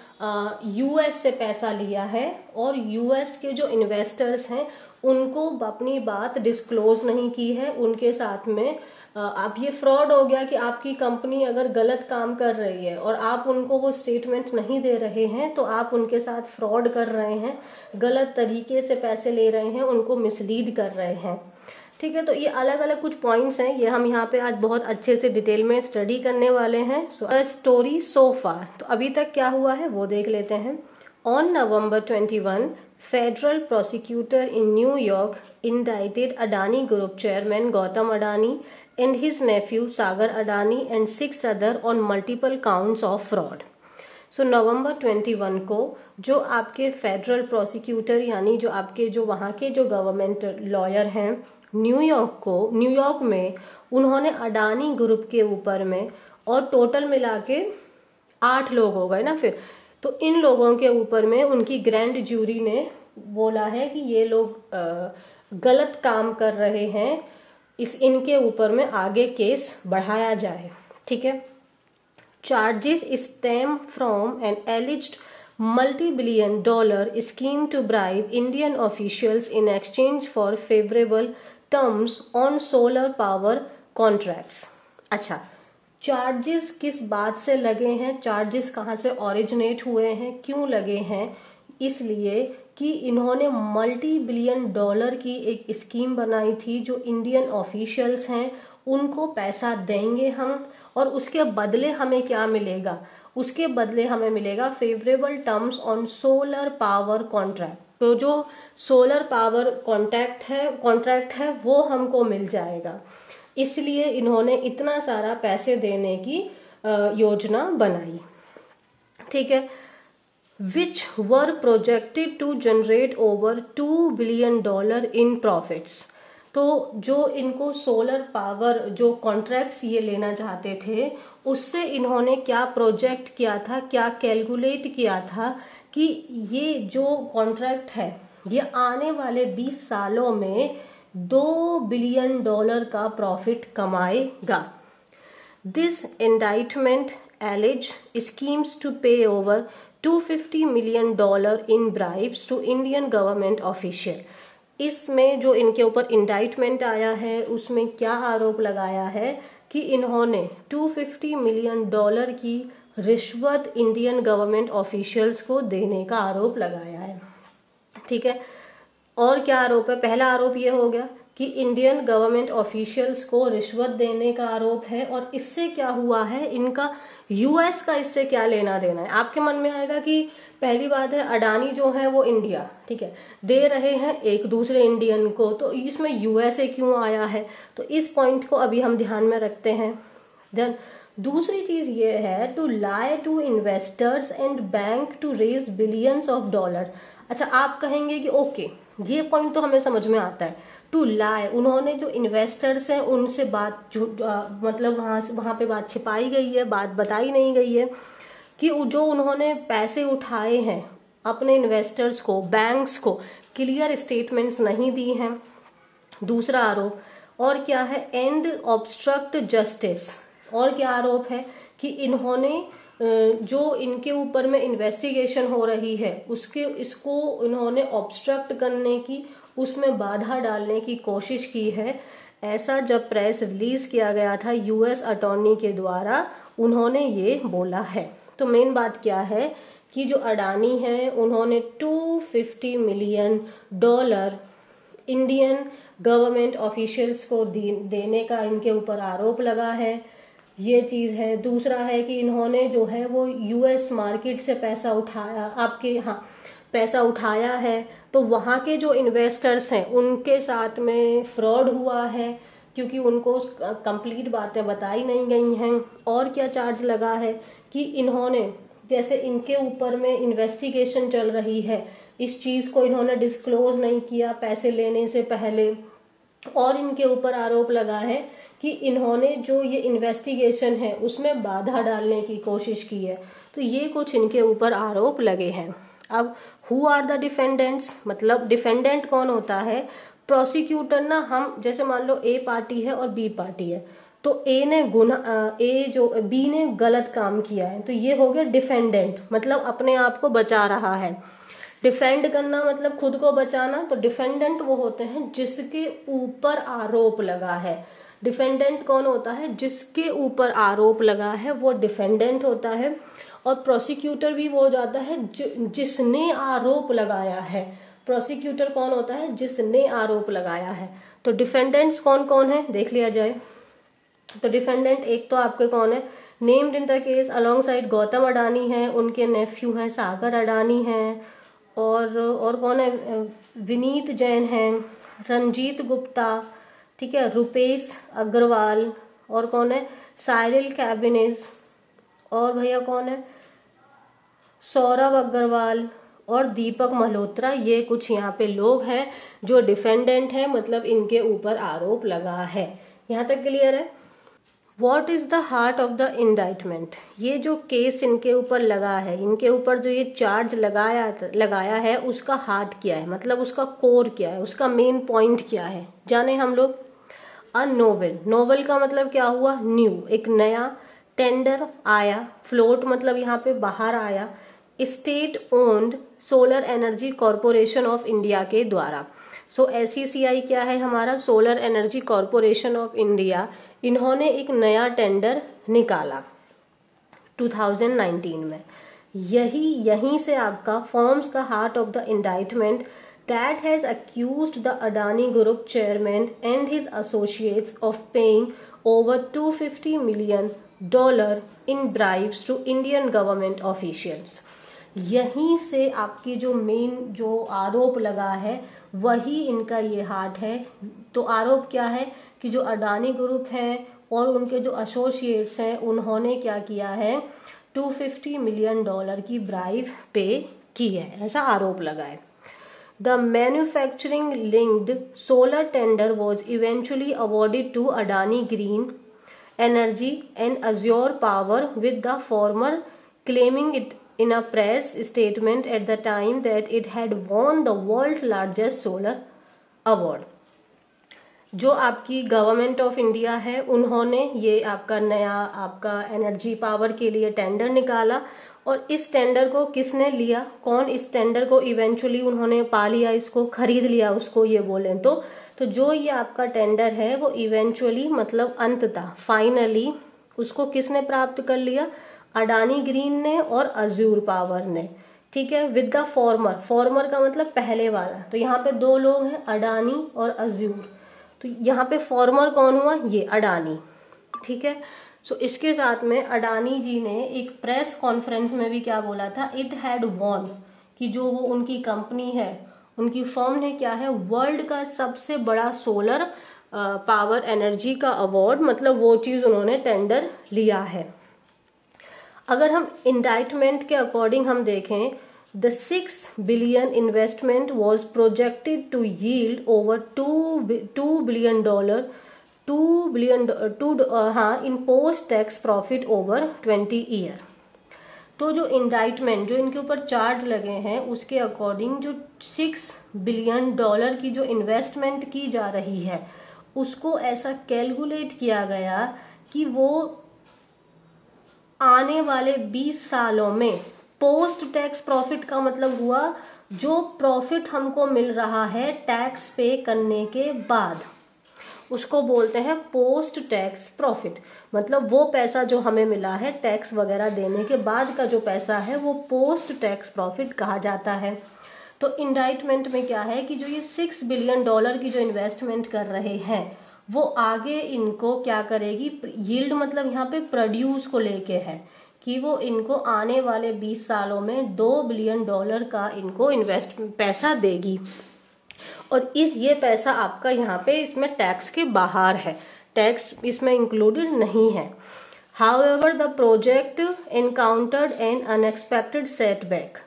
यूएस से पैसा लिया है और यूएस के जो इन्वेस्टर्स हैं उनको अपनी बात डिस्क्लोज नहीं की है उनके साथ में। आप ये फ्रॉड हो गया कि आपकी कंपनी अगर गलत काम कर रही है और आप उनको वो स्टेटमेंट नहीं दे रहे हैं तो आप उनके साथ फ्रॉड कर रहे हैं, गलत तरीके से पैसे ले रहे हैं, उनको मिसलीड कर रहे हैं। ठीक है, तो ये अलग अलग कुछ पॉइंट्स हैं, ये हम यहाँ पे आज बहुत अच्छे से डिटेल में स्टडी करने वाले हैं। सो स्टोरी सो फार, तो अभी तक क्या हुआ है वो देख लेते हैं। On November 21, federal prosecutor in New York indicted Adani Group chairman Gautam Adani and his nephew Sagar Adani and 6 other on multiple counts of fraud. So November 21 को जो आपके फेडरल प्रोसिक्यूटर यानी जो आपके जो वहाँ के जो गवर्नमेंट लॉयर हैं न्यूयॉर्क में उन्होंने अडानी ग्रुप के ऊपर में, और टोटल मिला के 8 लोग हो गए ना फिर, तो इन लोगों के ऊपर में उनकी ग्रैंड जूरी ने बोला है कि ये लोग गलत काम कर रहे हैं, इनके ऊपर में आगे केस बढ़ाया जाए। ठीक है, charges stem from an alleged multi-billion dollar scheme to bribe Indian officials in exchange for favorable terms on solar power contracts। अच्छा, चार्जेस किस बात से लगे हैं, चार्जेस कहाँ से ओरिजिनेट हुए हैं, क्यों लगे हैं? इसलिए कि इन्होंने $multi-billion की एक स्कीम बनाई थी जो इंडियन ऑफिशियल्स हैं उनको पैसा देंगे हम, और उसके बदले हमें क्या मिलेगा? उसके बदले हमें मिलेगा favourable terms on solar power contract. तो जो सोलर पावर कॉन्ट्रैक्ट है वो हमको मिल जाएगा, इसलिए इन्होंने इतना सारा पैसे देने की योजना बनाई। ठीक है, which were projected to generate over $2 billion in profits. तो जो इनको सोलर पावर जो कॉन्ट्रैक्ट्स ये लेना चाहते थे उससे इन्होंने क्या प्रोजेक्ट किया था, क्या कैलकुलेट किया था कि ये जो कॉन्ट्रैक्ट है ये आने वाले 20 सालों में $2 billion का प्रॉफिट कमाएगा। This indictment alleges schemes to pay over $250 million in bribes to Indian government official. इसमें जो इनके ऊपर इंडाइटमेंट आया है उसमें क्या आरोप लगाया है कि इन्होंने $250 million की रिश्वत इंडियन गवर्नमेंट ऑफिशियल्स को देने का आरोप लगाया है। ठीक है, और क्या आरोप है? पहला आरोप ये हो गया कि इंडियन गवर्नमेंट ऑफिशियल्स को रिश्वत देने का आरोप है, और इससे क्या हुआ है, इनका यूएस का इससे क्या लेना देना है? आपके मन में आएगा कि पहली बात है अडानी जो है वो इंडिया, ठीक है, दे रहे हैं एक दूसरे इंडियन को, तो इसमें यूएसए क्यों आया है? तो इस पॉइंट को अभी हम ध्यान में रखते हैं। देन दूसरी चीज ये है to lie to investors and bank to raise billions of dollar. अच्छा, आप कहेंगे कि ओके ये पॉइंट तो हमें समझ में आता है, टू लाई, उन्होंने जो इन्वेस्टर्स हैं उनसे बात मतलब वहां पे बात छिपाई गई है, बात बताई नहीं गई है कि जो उन्होंने पैसे उठाए हैं अपने इन्वेस्टर्स को, बैंक्स को क्लियर स्टेटमेंट्स नहीं दी हैं। दूसरा आरोप और क्या है? And obstruct justice. और क्या आरोप है कि इन्होंने जो इनके ऊपर में इन्वेस्टिगेशन हो रही है इसको इन्होंने ऑब्स्ट्रक्ट करने की, उसमें बाधा डालने की कोशिश की है। ऐसा जब प्रेस रिलीज किया गया था यूएस अटॉर्नी के द्वारा, उन्होंने ये बोला है। तो मेन बात क्या है कि जो अडानी है उन्होंने $250 million इंडियन गवर्नमेंट ऑफिशियल्स को देने का इनके ऊपर आरोप लगा है, ये चीज है। दूसरा है कि इन्होंने जो है वो यूएस मार्केट से पैसा उठाया, आपके यहाँ पैसा उठाया है, तो वहाँ के जो इन्वेस्टर्स हैं उनके साथ में फ्रॉड हुआ है क्योंकि उनको कंप्लीट बातें बताई नहीं गई हैं। और क्या चार्ज लगा है कि इन्होंने, जैसे इनके ऊपर में इन्वेस्टिगेशन चल रही है, इस चीज को इन्होंने डिस्क्लोज नहीं किया पैसे लेने से पहले, और इनके ऊपर आरोप लगा है कि इन्होंने जो ये इन्वेस्टिगेशन है उसमें बाधा डालने की कोशिश की है। तो ये कुछ इनके ऊपर आरोप लगे हैं। अब हु आर द डिफेंडेंट्स, मतलब डिफेंडेंट कौन होता है? प्रोसिक्यूटर ना, हम जैसे मान लो ए पार्टी है और बी पार्टी है, तो बी ने गलत काम किया है तो ये हो गया डिफेंडेंट, मतलब अपने आप को बचा रहा है। डिफेंड करना मतलब खुद को बचाना, तो डिफेंडेंट वो होते हैं जिसके ऊपर आरोप लगा है। डिफेंडेंट कौन होता है? जिसके ऊपर आरोप लगा है वो डिफेंडेंट होता है। और प्रोसिक्यूटर भी वो हो जाता है जिसने आरोप लगाया है। प्रोसिक्यूटर कौन होता है? जिसने आरोप लगाया है। तो डिफेंडेंट्स कौन कौन है देख लिया जाए। तो डिफेंडेंट एक तो आपके कौन है? Named in the case along side Gautam Adani है, उनके नेफ्यू हैं सागर अडानी हैं, और कौन है? विनीत जैन है, रंजीत गुप्ता, ठीक है, रुपेश अग्रवाल, और कौन है? साइरिल कैबिनेज, और भैया कौन है? सौरभ अग्रवाल और दीपक मल्होत्रा। ये कुछ यहाँ पे लोग हैं जो डिफेंडेंट हैं, मतलब इनके ऊपर आरोप लगा है। यहाँ तक क्लियर है? What is the heart of the indictment? ये जो केस इनके ऊपर लगा है, इनके ऊपर जो ये चार्ज लगाया है, उसका हार्ट क्या है, मतलब उसका कोर क्या है, उसका मेन पॉइंट क्या है, जाने हम लोग। अ नोवेल, नोवेल का मतलब क्या हुआ? न्यू, एक नया टेंडर आया, फ्लोट मतलब यहाँ पे बाहर आया, state owned solar energy corporation of India के द्वारा। सो SECI क्या है हमारा? Solar energy corporation of India. इन्होंने एक नया टेंडर निकाला 2019 में। यहीं से आपका forms the heart of the indictment that has accused the Adani Group chairman and his associates of paying over $250 million in bribes to Indian government officials। यहीं से आपकी जो मेन जो आरोप लगा है वही इनका ये हार्ट है। तो आरोप क्या है कि जो अडानी ग्रुप है और उनके जो एसोसिएट्स हैं उन्होंने क्या किया है? $250 मिलियन की ब्राइब पे की है, ऐसा आरोप लगा है। The manufacturing linked solar tender was eventually awarded to Adani Green Energy and Azure Power, with the former claiming it in a press statement at the time that it had won the world's largest solar award। जो आपकी government of India है उन्होंने ये आपका नया आपका energy power के लिए टेंडर निकाला, और इस टेंडर को किसने लिया? कौन इस टेंडर को इवेंचुअली उन्होंने पा लिया, इसको खरीद लिया, उसको ये बोले तो जो ये आपका टेंडर है वो इवेंचुअली मतलब अंततः फाइनली उसको किसने प्राप्त कर लिया? अडानी ग्रीन ने और अज्यूर पावर ने, ठीक है। विद द फॉर्मर, फॉर्मर का मतलब पहले वाला, तो यहाँ पे दो लोग हैं अडानी और अज्यूर। तो यहाँ पे फॉर्मर कौन हुआ? ये अडानी, ठीक है। सो इसके साथ में अडानी जी ने एक प्रेस कॉन्फ्रेंस में भी क्या बोला था? इट हैड वॉन, कि जो वो उनकी कंपनी है, उनकी फर्म ने क्या है? वर्ल्ड का सबसे बड़ा सोलर पावर एनर्जी का अवार्ड, मतलब वो चीज उन्होंने टेंडर लिया है। अगर हम इंडाइटमेंट के अकॉर्डिंग हम देखें, the $6 billion investment was projected to yield over $2 billion in post tax profit over 20 year। तो जो इंडाइटमेंट जो इनके ऊपर चार्ज लगे हैं उसके अकॉर्डिंग जो $6 बिलियन की जो इन्वेस्टमेंट की जा रही है उसको ऐसा कैलकुलेट किया गया कि वो आने वाले 20 सालों में पोस्ट टैक्स प्रॉफिट का मतलब हुआ जो प्रॉफिट हमको मिल रहा है टैक्स पे करने के बाद, उसको बोलते हैं पोस्ट टैक्स प्रॉफिट। मतलब वो पैसा जो हमें मिला है टैक्स वगैरह देने के बाद का जो पैसा है वो पोस्ट टैक्स प्रॉफिट कहा जाता है। तो इंडाइटमेंट में क्या है कि जो ये $6 बिलियन की जो इन्वेस्टमेंट कर रहे हैं वो आगे इनको क्या करेगी? यील्ड मतलब यहाँ पे प्रोड्यूस को लेके है कि वो इनको आने वाले 20 सालों में $2 बिलियन का इनको इन्वेस्ट पैसा देगी, और ये पैसा आपका यहाँ पे इसमें टैक्स के बाहर है, टैक्स इसमें इंक्लूडेड नहीं है। However the project encountered N unexpected setback,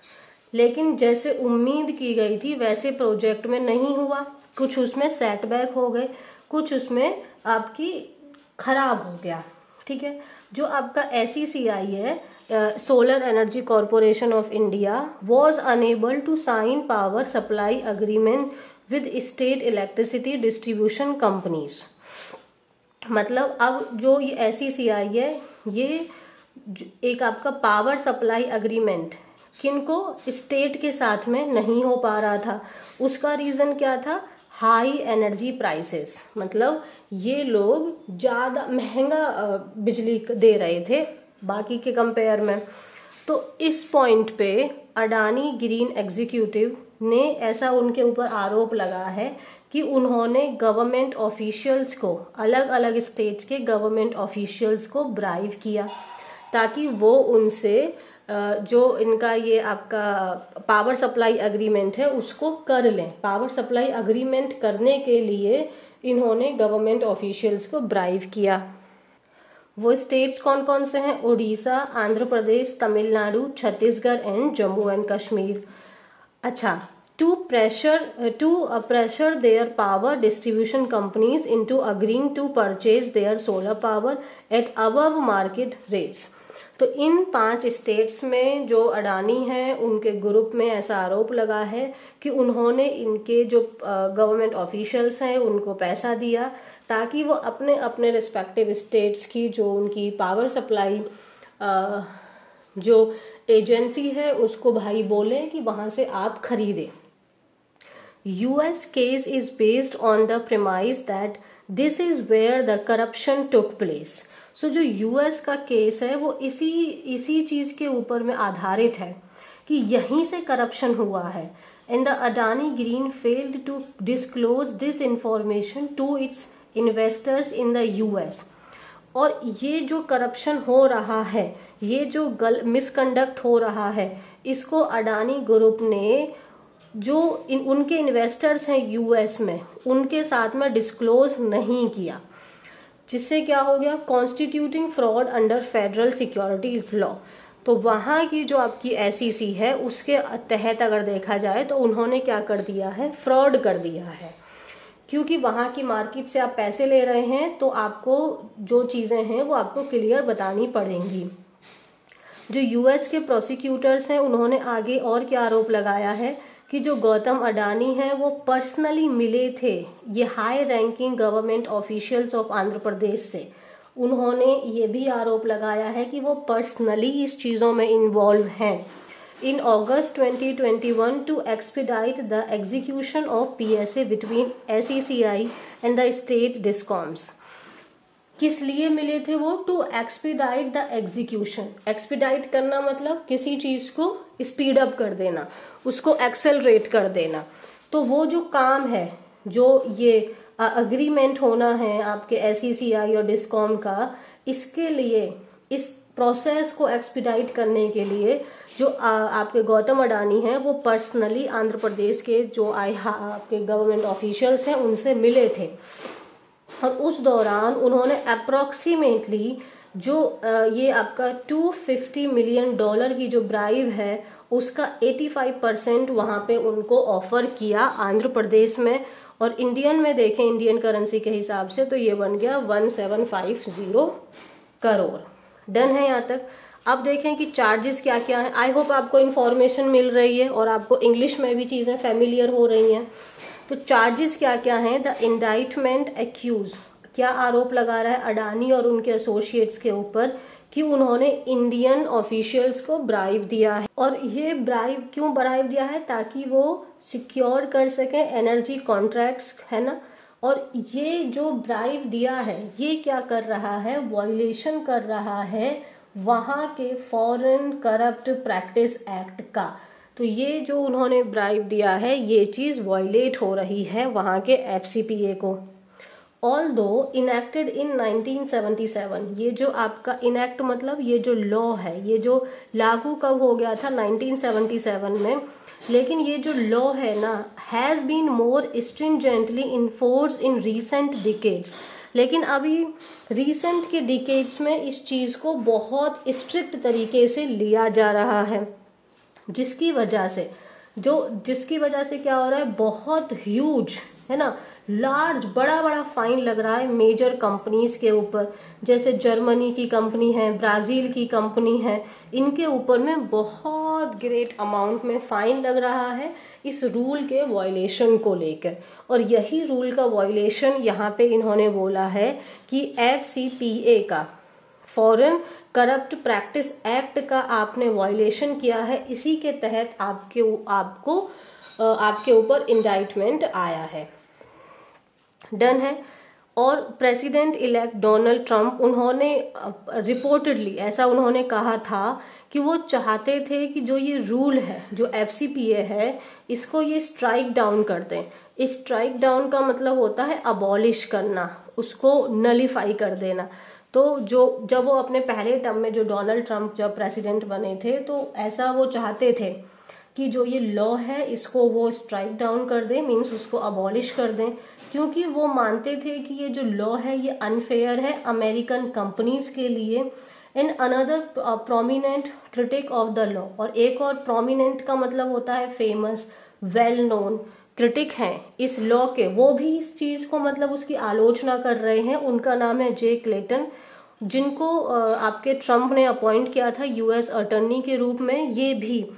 लेकिन जैसे उम्मीद की गई थी वैसे प्रोजेक्ट में नहीं हुआ, कुछ उसमें सेटबैक हो गए, कुछ उसमें आपकी खराब हो गया, ठीक है। जो आपका SECI है solar energy corporation of India was unable to sign power supply agreement with state electricity distribution companies. मतलब अब जो ये SECI है ये एक आपका पावर सप्लाई अग्रीमेंट किनको? स्टेट के साथ में नहीं हो पा रहा था। उसका रीजन क्या था? हाई एनर्जी प्राइसेस, मतलब ये लोग ज़्यादा महंगा बिजली दे रहे थे बाकी के कंपेयर में। तो इस पॉइंट पे अडानी ग्रीन एग्जीक्यूटिव ने ऐसा उनके ऊपर आरोप लगा है कि उन्होंने गवर्नमेंट ऑफिशियल्स को, अलग अलग स्टेट्स के गवर्नमेंट ऑफिशियल्स को ब्राइब किया ताकि वो उनसे जो इनका ये आपका पावर सप्लाई एग्रीमेंट है उसको कर लें। पावर सप्लाई एग्रीमेंट करने के लिए इन्होंने गवर्नमेंट ऑफिशियल्स को ब्राइब किया। वो स्टेट्स कौन कौन से हैं? Orissa, Andhra Pradesh, Tamil Nadu, Chhattisgarh and Jammu and Kashmir. अच्छा, to pressure their power distribution companies into agreeing to purchase their solar power at above market rates। तो इन 5 स्टेट्स में जो अडानी हैं उनके ग्रुप में ऐसा आरोप लगा है कि उन्होंने इनके जो गवर्नमेंट ऑफिशियल्स हैं उनको पैसा दिया ताकि वो अपने अपने रिस्पेक्टिव स्टेट्स की जो उनकी पावर सप्लाई जो एजेंसी है उसको भाई बोले कि वहां से आप खरीदें। US case is based on the premise that this is where the corruption took place। So जो US का केस है वो इसी चीज के ऊपर में आधारित है कि यहीं से करप्शन हुआ है। And the Adani Green failed to disclose this information to its investors in the US। और ये जो करप्शन हो रहा है, ये जो मिसकंडक्ट हो रहा है, इसको अडानी ग्रुप ने जो उनके इन्वेस्टर्स हैं यूएस में उनके साथ में डिस्क्लोज नहीं किया, जिससे क्या हो गया? Constituting fraud under federal securities law. तो वहाँ की जो आपकी SEC है उसके तहत अगर देखा जाए तो उन्होंने क्या कर दिया है? फ्रॉड कर दिया है। क्योंकि वहाँ की मार्केट से आप पैसे ले रहे हैं तो आपको जो चीज़ें हैं वो आपको क्लियर बतानी पड़ेंगी। जो यूएस के प्रोसिक्यूटर्स हैं उन्होंने आगे और क्या आरोप लगाया है कि जो गौतम अडानी हैं वो पर्सनली मिले थे ये high ranking government officials of Andhra Pradesh से। उन्होंने ये भी आरोप लगाया है कि वो पर्सनली इस चीज़ों में इन्वॉल्व हैं। In August 2021 to expedite the execution of PSA between SECI and the state discoms। किस लिए मिले थे वो? To expedite the execution. Expedite करना मतलब किसी चीज को स्पीड अप कर देना, उसको एक्सेलरेट कर देना। तो वो जो काम है, जो ये अग्रीमेंट होना है आपके SECI और डिस्कॉम का, इसके लिए इस प्रोसेस को एक्सपीडाइट करने के लिए जो आपके गौतम अडानी हैं वो पर्सनली आंध्र प्रदेश के जो आपके गवर्नमेंट ऑफिशियल्स हैं उनसे मिले थे। और उस दौरान उन्होंने अप्रोक्सीमेटली जो ये आपका $250 मिलियन की जो ब्राइब है उसका 85% वहाँ पे उनको ऑफर किया आंध्र प्रदेश में। और इंडियन में देखें, इंडियन करेंसी के हिसाब से तो ये बन गया 1750 करोड़। डन है यहाँ तक। अब देखें कि चार्जेस क्या क्या है। आई होप आपको इन्फॉर्मेशन मिल रही है और आपको इंग्लिश में भी चीज़ें फेमिलियर हो रही हैं। तो चार्जेस क्या क्या हैं? द इंडाइटमेंट एक्यूज, क्या आरोप लगा रहा है अडानी और उनके एसोसिएट्स के ऊपर कि उन्होंने इंडियन ऑफिशियल्स को ब्राइब दिया है। और ये ब्राइब क्यों ब्राइब दिया है? ताकि वो सिक्योर कर सकें एनर्जी कॉन्ट्रैक्ट्स, है ना। और ये जो ब्राइब दिया है ये क्या कर रहा है? वॉयलेशन कर रहा है वहाँ के फॉरेन करप्ट प्रैक्टिस एक्ट का। तो ये जो उन्होंने ब्राइब दिया है ये चीज़ वॉयलेट हो रही है वहाँ के FCPA को। ऑल्दो इनेक्टेड इन 1977, ये जो आपका इनेक्ट मतलब ये जो लॉ है, ये जो लागू कब हो गया था? 1977 में। लेकिन ये जो लॉ है ना, has been more stringently enforce in recent decades. लेकिन अभी रीसेंट के डिकेड्स में इस चीज़ को बहुत स्ट्रिक्ट तरीके से लिया जा रहा है, जिसकी वजह से क्या हो रहा है? बहुत ह्यूज, है ना, लार्ज, बड़ा बड़ा फाइन लग रहा है मेजर कंपनीज के ऊपर। जैसे जर्मनी की कंपनी है, ब्राज़ील की कंपनी है, इनके ऊपर में बहुत ग्रेट अमाउंट में फाइन लग रहा है इस रूल के वॉयलेशन को लेकर। और यही रूल का वॉयलेशन यहाँ पे इन्होंने बोला है कि FCPA का, फॉरेन करप्ट प्रैक्टिस एक्ट का आपने वायलेशन किया है, इसी के तहत आपके ऊपर इंडाइटमेंट आया है। डन है। और प्रेसिडेंट इलेक्ट डोनाल्ड ट्रंप, उन्होंने रिपोर्टेडली ऐसा उन्होंने कहा था कि वो चाहते थे कि जो ये रूल है, जो FCPA है, इसको ये स्ट्राइक डाउन कर दें। इस स्ट्राइक डाउन का मतलब होता है अबॉलिश करना, उसको नलीफाई कर देना। तो जब वो अपने पहले टर्म में, जो डोनाल्ड ट्रंप जब प्रेसिडेंट बने थे, तो ऐसा वो चाहते थे कि जो ये लॉ है इसको वो स्ट्राइक डाउन कर दें, मीन्स उसको अबॉलिश कर दें, क्योंकि वो मानते थे कि ये जो लॉ है ये अनफेयर है अमेरिकन कंपनीज के लिए। And another prominent critic of the law, और एक और प्रोमिनेंट का मतलब होता है फेमस, वेल नोन क्रिटिक हैं इस लॉ के, वो भी इस चीज को मतलब उसकी आलोचना कर रहे हैं। उनका नाम है जे क्लेटन, जिनको आपके ट्रंप ने अपॉइंट किया था US अटर्नी के रूप में। ये भी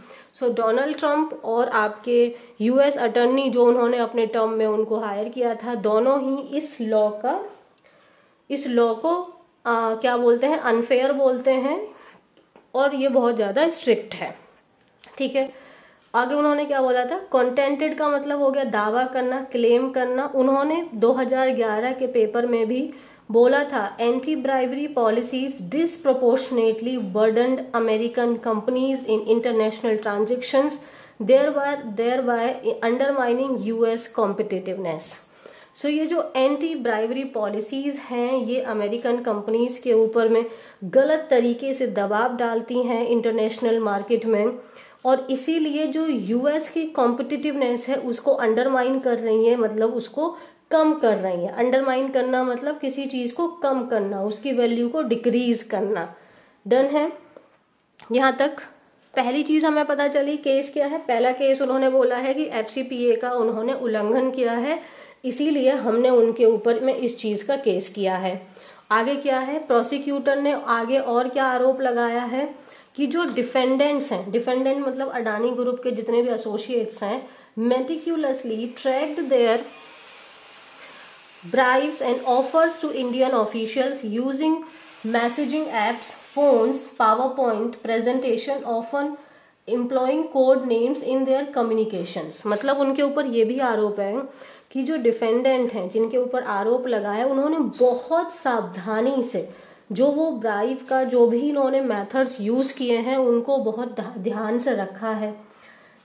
डोनाल्ड ट्रंप और आपके US अटर्नी जो उन्होंने अपने टर्म में उनको हायर किया था, दोनों ही इस लॉ को क्या बोलते हैं, अनफेयर बोलते हैं, और ये बहुत ज्यादा स्ट्रिक्ट है। ठीक है, आगे उन्होंने क्या बोला था, कॉन्टेंटेड का मतलब हो गया दावा करना, क्लेम करना। उन्होंने 2011 के पेपर में भी बोला था, anti bribery policies disproportionately burdened American companies in international transactions, thereby undermining US competitiveness. So ये जो एंटी ब्राइबरी पॉलिसीज हैं, ये अमेरिकन कंपनीज के ऊपर में गलत तरीके से दबाव डालती हैं इंटरनेशनल मार्केट में, और इसीलिए जो US की कॉम्पिटिटिवनेस है उसको अंडरमाइन कर रही है, मतलब उसको कम कर रही है। अंडरमाइन करना मतलब किसी चीज को कम करना, उसकी वैल्यू को डिक्रीज करना। डन है, यहाँ तक पहली चीज हमें पता चली। केस क्या है, पहला केस उन्होंने बोला है कि FCPA का उन्होंने उल्लंघन किया है, इसीलिए हमने उनके ऊपर में इस चीज का केस किया है। आगे क्या है, प्रोसिक्यूटर ने आगे और क्या आरोप लगाया है कि जो डिफेंडेंट्स हैं, डिफेंडेंट मतलब अडानी ग्रुप के जितने भी एसोसिएट्स हैं, meticulously tracked their bribes and offers to Indian officials using messaging apps, phones, PowerPoint presentation, often employing code names in their communications। मतलब उनके ऊपर ये भी आरोप है कि जो डिफेंडेंट हैं, जिनके ऊपर आरोप लगाया, उन्होंने बहुत सावधानी से जो वो ब्राइब का जो भी इन्होंने मेथड्स यूज किए हैं उनको बहुत ध्यान से रखा है।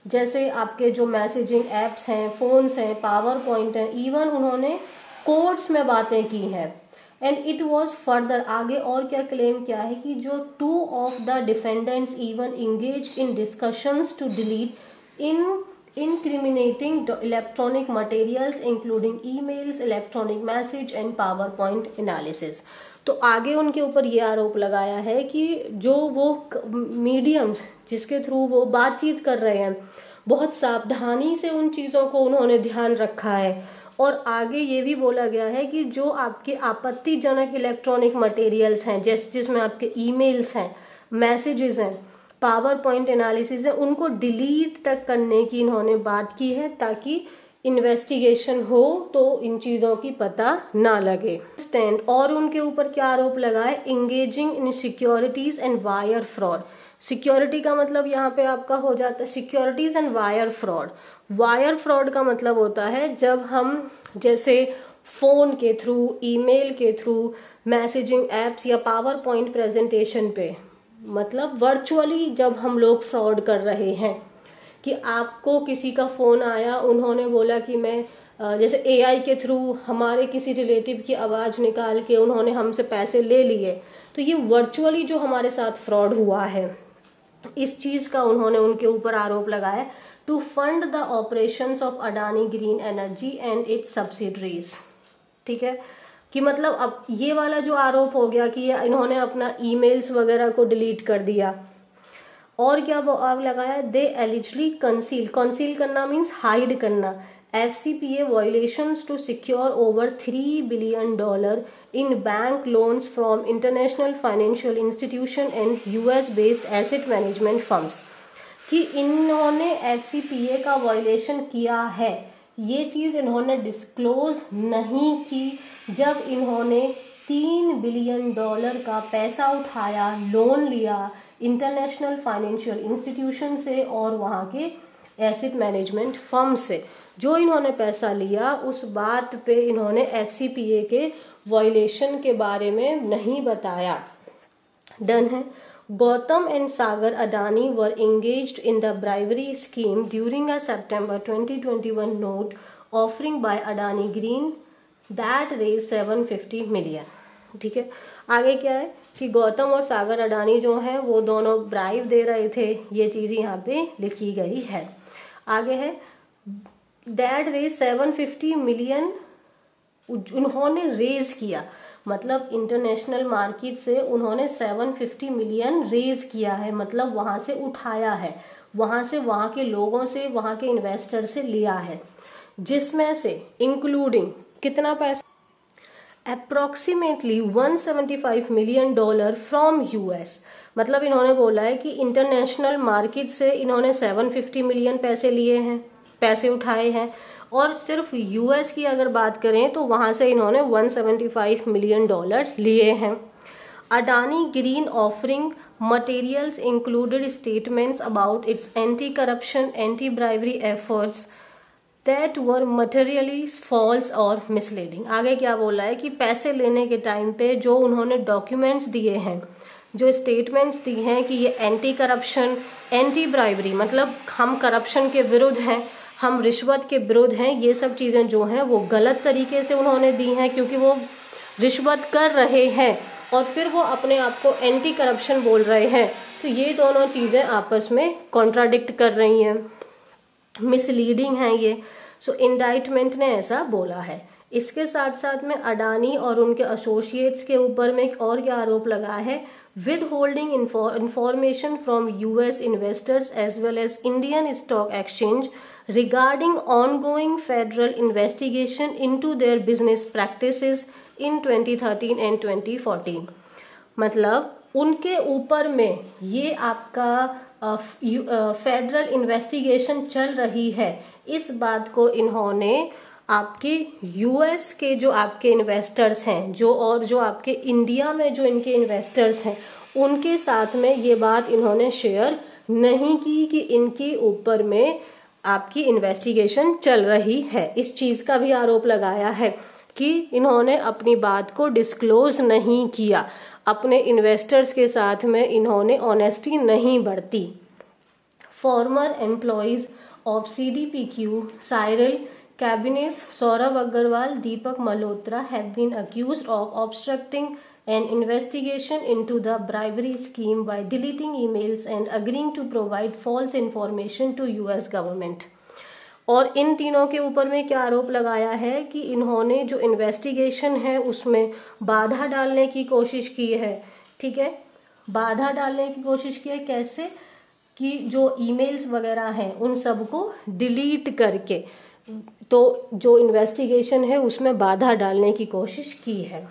जैसे आपके जो मैसेजिंग एप्स हैं, फोन्स हैं, पावर पॉइंट है, इवन उन्होंने कोड्स में बातें की हैं। एंड इट वाज फर्दर, आगे और क्या क्लेम किया है कि जो 2 of the defendants even engage in discussions to delete incriminating electronic materials including emails, electronic message and PowerPoint analysis। तो आगे उनके ऊपर ये आरोप लगाया है कि जो वो मीडियम्स जिसके थ्रू वो बातचीत कर रहे हैं, बहुत सावधानी से उन चीज़ों को उन्होंने ध्यान रखा है। और आगे ये भी बोला गया है कि जो आपके आपत्तिजनक इलेक्ट्रॉनिक मटेरियल्स हैं, जिसमें आपके ईमेल्स हैं, मैसेजेस हैं, पावर पॉइंट एनालिसिस है, उनको डिलीट तक करने की इन्होंने बात की है, ताकि इन्वेस्टिगेशन हो तो इन चीजों की पता ना लगे। स्टैंड और उनके ऊपर क्या आरोप लगाए, engaging in securities and wire fraud. Security का मतलब यहाँ पे आपका हो जाता है securities and wire fraud. Wire fraud का मतलब होता है जब हम जैसे फोन के थ्रू, ईमेल के थ्रू, मैसेजिंग एप्स या पावर पॉइंट प्रेजेंटेशन पे, मतलब वर्चुअली जब हम लोग फ्रॉड कर रहे हैं कि आपको किसी का फोन आया, उन्होंने बोला कि मैं जैसे AI के थ्रू हमारे किसी रिलेटिव की आवाज निकाल के उन्होंने हमसे पैसे ले लिए, तो ये वर्चुअली जो हमारे साथ फ्रॉड हुआ है, इस चीज का उन्होंने उनके ऊपर आरोप लगाया। To fund the operations of Adani green energy and its subsidiaries. ठीक है, कि मतलब अब ये वाला जो आरोप हो गया कि इन्होंने अपना ईमेल्स वगैरह को डिलीट कर दिया। और क्या वो आग लगाया, दे एलिजिबली कंसील करना मीन्स हाइड करना FCPA violations to secure over $3 billion in bank loans from international financial institution and US based asset management firms। कि इन्होंने FCPA का वायलेशन किया है, ये चीज इन्होंने डिस्क्लोज नहीं की जब इन्होंने $3 बिलियन का पैसा उठाया, लोन लिया इंटरनेशनल फाइनेंशियल इंस्टीट्यूशन से और वहाँ के एसेट मैनेजमेंट फर्म से। जो इन्होंने पैसा लिया उस बात पे इन्होंने FCPA के वायलेशन के बारे में नहीं बताया। डन है। Gautam and Sagar Adani were engaged in the bribery scheme during a September 2021 note offering by Adani Green that raise 750 million. ठीक है, आगे क्या है कि गौतम और सागर अडानी जो हैं वो दोनों ब्राइव दे रहे थे, ये चीज़ यहाँ पे लिखी गई है। आगे है दैट रेज 750 मिलियन, उन्होंने रेज किया, मतलब इंटरनेशनल मार्केट से उन्होंने 750 मिलियन रेज किया है, मतलब वहां से उठाया है, वहां से वहां के लोगों से, वहां के इन्वेस्टर से लिया है, जिसमें से इंक्लूडिंग कितना पैसा, अप्रोक्सीमेटली $175 मिलियन फ्रॉम US। मतलब इन्होंने बोला है कि इंटरनेशनल मार्केट से इन्होंने 750 मिलियन पैसे लिए हैं, पैसे उठाए हैं, और सिर्फ US की अगर बात करें तो वहां से इन्होंने $175 मिलियन लिए हैं। Adani Green offering materials included statements about its anti corruption, anti bribery efforts that were materially false और मिसलीडिंग। आगे क्या बोला है कि पैसे लेने के टाइम पे जो उन्होंने डॉक्यूमेंट्स दिए हैं, जो स्टेटमेंट्स दी हैं कि ये एंटी करप्शन, एंटी ब्राइवरी, मतलब हम करप्शन के विरुद्ध हैं, हम रिश्वत के विरुद्ध हैं, ये सब चीज़ें जो हैं वो गलत तरीके से उन्होंने दी हैं, क्योंकि वो रिश्वत कर रहे हैं और फिर वो अपने आप को एंटी करप्शन बोल रहे हैं, तो ये दोनों चीज़ें आपस में कॉन्ट्राडिक्ट कर रही हैं, मिसलीडिंग हैं ये। सो इंडाइटमेंट ने ऐसा बोला है। इसके साथ साथ में अडानी और उनके एसोसिएट्स के ऊपर में एक और क्या आरोप लगा है, withholding information from US investors as well as Indian stock exchange regarding ongoing federal investigation into their business practices in 2013 and 2014। मतलब उनके ऊपर में ये आपका फेडरल इन्वेस्टिगेशन चल रही है, इस बात को इन्होंने आपके US के जो आपके इन्वेस्टर्स हैं, जो और जो आपके इंडिया में जो इनके इन्वेस्टर्स हैं, उनके साथ में ये बात इन्होंने शेयर नहीं की कि इनके ऊपर में आपकी इन्वेस्टिगेशन चल रही है। इस चीज़ का भी आरोप लगाया है कि इन्होंने अपनी बात को डिस्क्लोज नहीं किया, अपने इन्वेस्टर्स के साथ में इन्होंने ऑनेस्टी नहीं बरती। Former employees of CDPQ Cyril Cabanes, Saurabh Agarwal, Deepak Malhotra have been accused of obstructing an investigation into the bribery scheme by deleting emails and agreeing to provide false information to US government। और इन तीनों के ऊपर में क्या आरोप लगाया है कि इन्होंने जो इन्वेस्टिगेशन है उसमें बाधा डालने की कोशिश की है। ठीक है, बाधा डालने की कोशिश की है कैसे, कि जो ईमेल्स वगैरह हैं उन सबको डिलीट करके, तो जो इन्वेस्टिगेशन है उसमें बाधा डालने की कोशिश की है।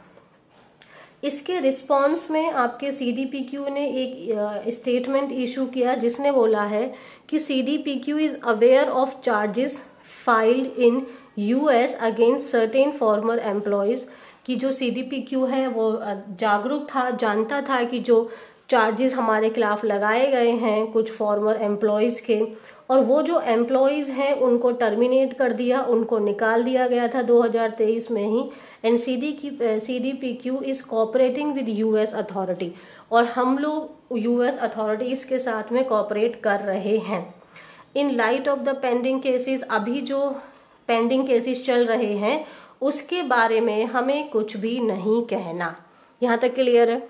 इसके रिस्पॉन्स में आपके CDPQ ने एक स्टेटमेंट इशू किया, जिसने बोला है कि CDPQ is aware of charges filed in US against certain farmer employees, कि जो CDPQ है वो जागरूक था, जानता था कि जो चार्जेस हमारे खिलाफ लगाए गए हैं कुछ फॉर्मर एम्प्लॉयज के, और वो जो एम्प्लॉयज हैं उनको टर्मिनेट कर दिया, उनको निकाल दिया गया था 2023 में ही। And CDPQ is cooperating with US authority, और हम लोग US अथॉरिटीज के साथ में कोऑपरेट कर रहे हैं। In light of the pending cases, अभी जो पेंडिंग केसेस चल रहे हैं उसके बारे में हमें कुछ भी नहीं कहना। यहाँ तक क्लियर है।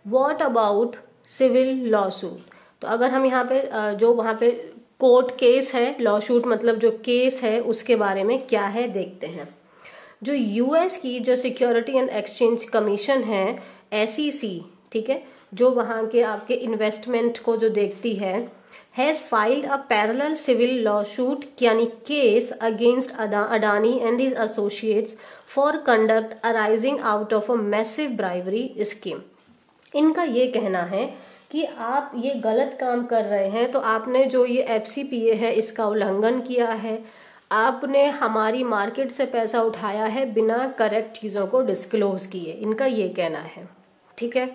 वॉट अबाउट सिविल लॉसूट, तो अगर हम यहाँ पे जो वहाँ पे कोर्ट केस है, लॉसूट मतलब जो केस है उसके बारे में क्या है देखते हैं। जो US की जो सिक्योरिटी एंड एक्सचेंज कमीशन है SEC, ठीक है, जो वहाँ के आपके इन्वेस्टमेंट को जो देखती है, has filed a parallel civil lawsuit यानी case against Adani and his associates for conduct arising out of a massive bribery scheme. इनका ये कहना है कि आप ये गलत काम कर रहे हैं, तो आपने जो ये FCPA है इसका उल्लंघन किया है, आपने हमारी मार्केट से पैसा उठाया है बिना करेक्ट चीज़ों को डिस्क्लोज किए, इनका ये कहना है। ठीक है।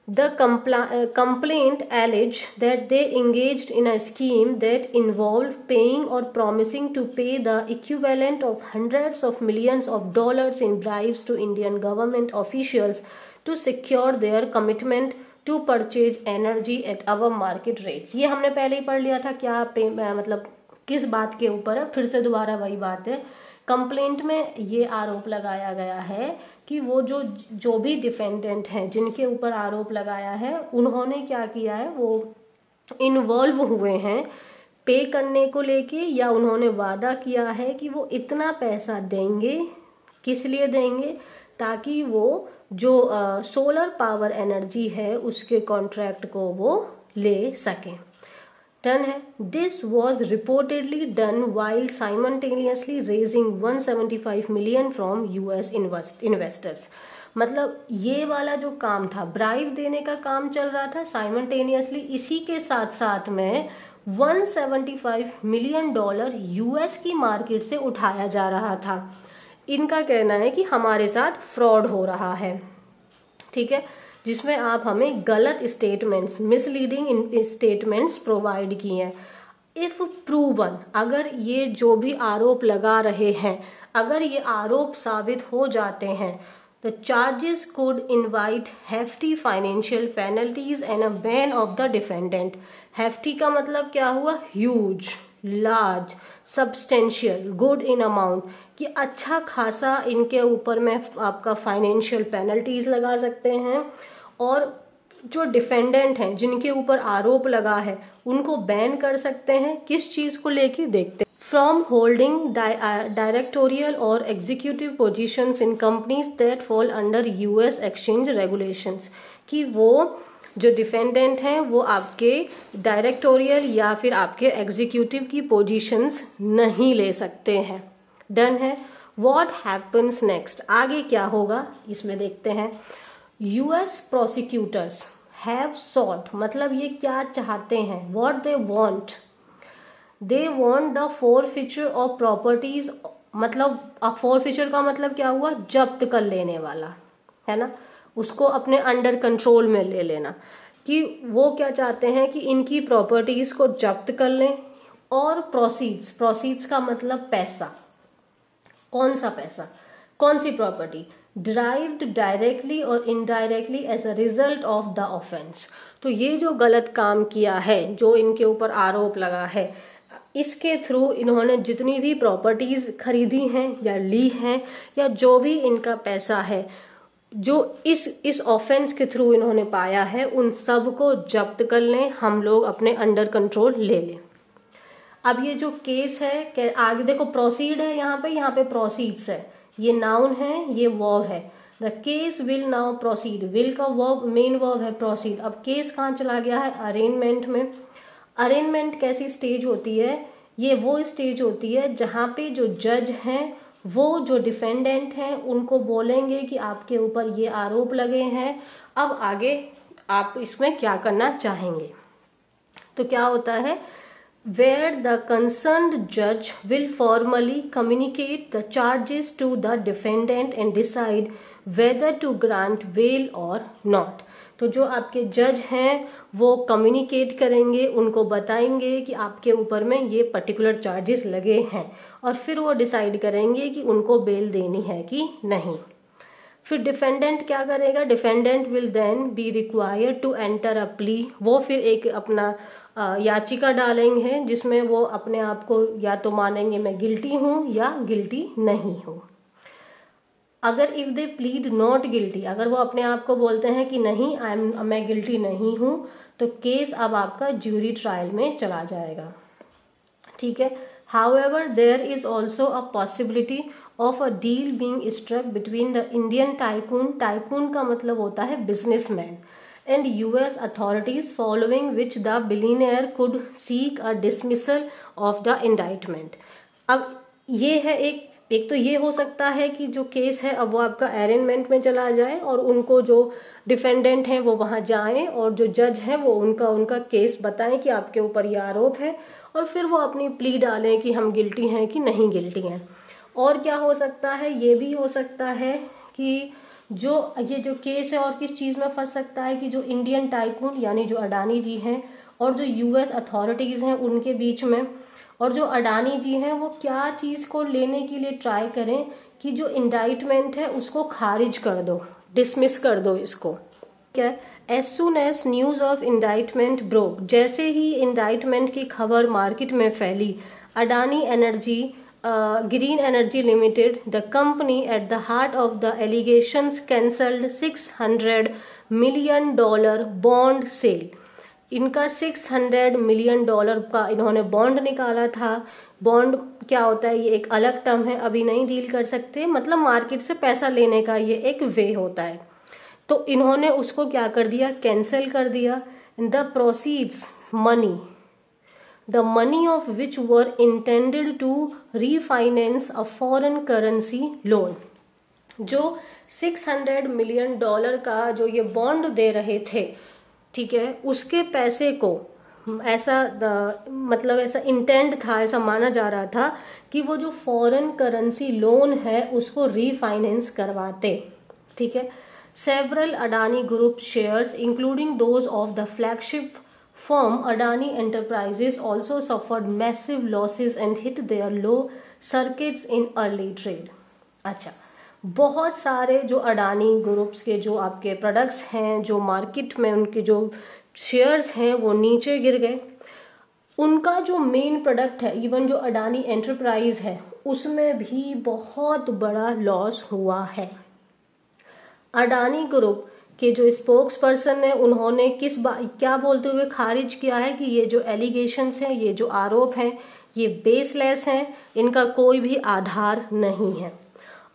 The complaint alleged that they engaged in a scheme that involved paying or promising to pay the equivalent of hundreds of millions of dollars in bribes to Indian government officials to secure their commitment to purchase energy at our market rates। ये हमने पहले ही पढ़ लिया था, क्या मतलब किस बात के ऊपर है, फिर से दोबारा वही बात है। कंप्लेंट में ये आरोप लगाया गया है कि वो जो भी डिफेंडेंट हैं जिनके ऊपर आरोप लगाया है, उन्होंने क्या किया है, वो इन्वॉल्व हुए हैं पे करने को लेके, या उन्होंने वादा किया है कि वो इतना पैसा देंगे। किस लिए देंगे? ताकि वो जो सोलर पावर एनर्जी है उसके कॉन्ट्रैक्ट को वो ले सकें। डन है। This was reportedly done while simultaneously raising 175 million from US investors. मतलब ये वाला जो काम था, ब्राइब देने का काम चल रहा था साइमल्टेनियसली, इसी के साथ साथ में 175 मिलियन डॉलर यूएस की मार्केट से उठाया जा रहा था। इनका कहना है कि हमारे साथ फ्रॉड हो रहा है। ठीक है, जिसमें आप हमें गलत स्टेटमेंट्स, मिसलीडिंग स्टेटमेंट्स प्रोवाइड किए हैं। इफ प्रूवन, अगर ये जो भी आरोप लगा रहे हैं, अगर ये आरोप साबित हो जाते हैं, the charges could invite hefty financial penalties and a ban of the defendant. Hefty का मतलब क्या हुआ? Huge, large, substantial, good in amount, कि अच्छा खासा इनके ऊपर में आपका फाइनेंशियल पेनल्टीज लगा सकते हैं। और जो डिफेंडेंट हैं जिनके ऊपर आरोप लगा है उनको बैन कर सकते हैं। किस चीज को लेके? देखते हैं। फ्रॉम होल्डिंग डायरेक्टोरियल और executive positions in companies that fall under US exchange regulations, कि वो जो डिफेंडेंट हैं वो आपके डायरेक्टोरियल या फिर आपके एग्जीक्यूटिव की पोजीशंस नहीं ले सकते हैं। डन है। व्हाट हैपन्स नेक्स्ट, आगे क्या होगा इसमें देखते हैं। यूएस प्रोसिक्यूटर्स हैव सॉट, मतलब ये क्या चाहते हैं, what they want, they want the forfeiture of properties. मतलब अब फॉरफीचर का मतलब क्या हुआ? जब्त कर लेने वाला, है ना, उसको अपने अंडर कंट्रोल में ले लेना। कि वो क्या चाहते हैं कि इनकी प्रॉपर्टीज को जब्त कर लें। और प्रोसीड्स, प्रोसीड्स का मतलब पैसा। कौन सा पैसा? कौन सी प्रॉपर्टी? डिराइव्ड डायरेक्टली और indirectly as a result of the offence. तो ये जो गलत काम किया है, जो इनके ऊपर आरोप लगा है, इसके थ्रू इन्होंने जितनी भी प्रॉपर्टीज खरीदी हैं या ली हैं, या जो भी इनका पैसा है जो इस ऑफेंस के थ्रू इन्होंने पाया है, उन सब को जब्त कर लें, हम लोग अपने अंडर कंट्रोल ले लें। अब ये जो केस है, आगे देखो प्रोसीड है, यहाँ पे प्रोसीड्स है, ये नाउन है, ये वर्ब है। The case will now proceed, will का वर्ब, मेन वर्ब है प्रोसीड। अब केस कहाँ चला गया है? अरेनमेंट में। अरेनमेंट कैसी स्टेज होती है? ये वो स्टेज होती है जहाँ पे जो जज हैं वो जो डिफेंडेंट हैं उनको बोलेंगे कि आपके ऊपर ये आरोप लगे हैं, अब आगे आप इसमें क्या करना चाहेंगे। तो क्या होता है? where the concerned judge will formally communicate the charges to the defendant and decide whether to grant bail or not। तो जो आपके जज हैं वो कम्युनिकेट करेंगे, उनको बताएंगे कि आपके ऊपर में ये पर्टिकुलर चार्जेस लगे हैं, और फिर वो डिसाइड करेंगे कि उनको बेल देनी है कि नहीं। फिर डिफेंडेंट क्या करेगा? Defendant will then be required to enter a plea. वो फिर एक अपना याचिका डालेंगे जिसमें वो अपने आप को या तो मानेंगे मैं गिल्टी हूँ या गिल्टी नहीं हूँ। अगर if they plead not guilty, अगर वो अपने आप को बोलते हैं कि नहीं मैं गिल्टी नहीं हूँ, तो केस अब आपका ज्यूरी ट्रायल में चला जाएगा। ठीक है। However, there is also a possibility of a deal being struck between the Indian tycoon, tycoon का मतलब होता है businessman, and US authorities, following which the billionaire could seek a dismissal of the indictment। अब ये है एक एक तो ये हो सकता है कि जो केस है अब वो आपका अरेंजमेंट में चला जाए और उनको जो डिफेंडेंट हैं वो वहां जाएं और जो जज है वो उनका केस बताएं कि आपके ऊपर ये आरोप है, और फिर वो अपनी प्ली डालें कि हम गिल्टी हैं कि नहीं गिल्टी हैं। और क्या हो सकता है, ये भी हो सकता है कि ये जो केस है और किस चीज़ में फंस सकता है कि जो इंडियन टाइकून यानी जो अडानी जी हैं और जो यूएस अथॉरिटीज़ हैं उनके बीच में, और जो अडानी जी हैं वो क्या चीज़ को लेने के लिए ट्राई करें कि जो इंडाइटमेंट है उसको खारिज कर दो, डिसमिस कर दो इसको। क्या as soon as news of indictment broke, जैसे ही इंडाइटमेंट की खबर मार्केट में फैली, Adani energy green energy limited, the company at the heart of the allegations cancelled $600 million bond sale. इनका $600 मिलियन का इन्होंने बॉन्ड निकाला था। बॉन्ड क्या होता है, ये एक अलग टर्म है, अभी नहीं डील कर सकते, मतलब मार्केट से पैसा लेने का ये एक वे होता है। तो इन्होंने उसको क्या कर दिया, कैंसिल कर दिया। The proceeds money, the money of which were intended to refinance a foreign currency loan. जो $600 मिलियन का जो ये बॉन्ड दे रहे थे, ठीक है, उसके पैसे को ऐसा मतलब ऐसा इंटेंड था, ऐसा माना जा रहा था कि वो जो फॉरेन करेंसी लोन है उसको रीफाइनेंस करवाते। ठीक है, several Adani group shares including those of the flagship firm Adani enterprises also suffered massive losses and hit their low circuits in early trade. अच्छा, बहुत सारे जो अडानी ग्रुप्स के जो आपके प्रोडक्ट्स हैं, जो मार्केट में उनके जो शेयर्स हैं वो नीचे गिर गए। उनका जो मेन प्रोडक्ट है, इवन जो अडानी एंटरप्राइज है, उसमें भी बहुत बड़ा लॉस हुआ है। अडानी ग्रुप के जो स्पोक्स पर्सन है उन्होंने क्या बोलते हुए खारिज किया है कि ये जो एलिगेशंस हैं, ये जो आरोप हैं, ये बेसलेस हैं, इनका कोई भी आधार नहीं है।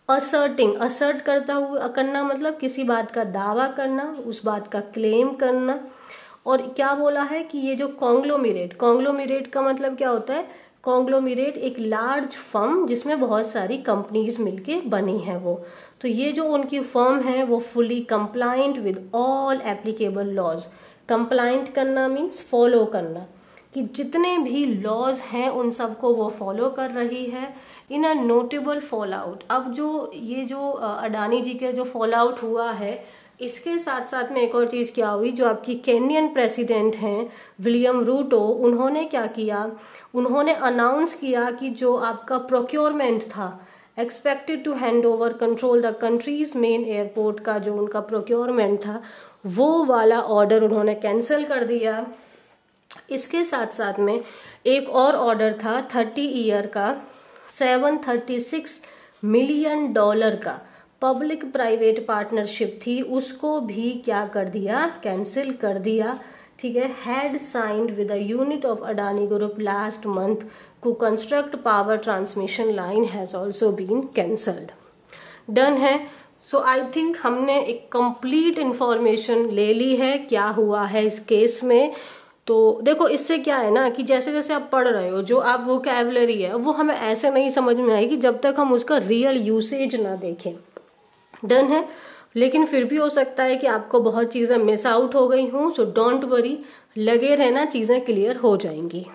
असर्ट करना मतलब किसी बात का दावा करना, उस बात का क्लेम करना। और क्या बोला है कि ये जो कॉन्ग्लोमेरेट का मतलब क्या होता है, कॉन्ग्लोमेरेट एक लार्ज फर्म जिसमें बहुत सारी कंपनीज मिलके बनी है वो। तो ये जो उनकी फर्म है वो fully compliant with all applicable laws. Compliant करना मीन्स फॉलो करना, कि जितने भी लॉज हैं उन सबको वो फॉलो कर रही है। इन अ नोटेबल फॉल आउट, अब ये जो अडानी जी के जो फॉल आउट हुआ है, इसके साथ साथ में एक और चीज़ क्या हुई, जो आपकी केनियन प्रेसिडेंट हैं विलियम रूटो, उन्होंने क्या किया, उन्होंने अनाउंस किया कि जो आपका प्रोक्योरमेंट था, expected to hand over control the country's main airport का जो उनका प्रोक्योरमेंट था, वो वाला ऑर्डर उन्होंने कैंसिल कर दिया। इसके साथ साथ में एक और ऑर्डर था 30 ईयर का $736 मिलियन का पब्लिक प्राइवेट पार्टनरशिप थी, उसको भी क्या कर दिया, कैंसिल कर दिया। ठीक है, had signed with a unit of Adani group last month to construct power transmission line has also been cancelled. Done है। सो आई थिंक हमने एक कंप्लीट इंफॉर्मेशन ले ली है क्या हुआ है इस केस में। तो देखो, इससे क्या है ना कि जैसे जैसे आप पढ़ रहे हो, जो आप वोकैबुलरी है वो हमें ऐसे नहीं समझ में आएगी जब तक हम उसका रियल यूसेज ना देखें। डन है। लेकिन फिर भी हो सकता है कि आपको बहुत चीज़ें मिस आउट हो गई हों, सो डोंट वरी, लगे रहना, चीज़ें क्लियर हो जाएंगी।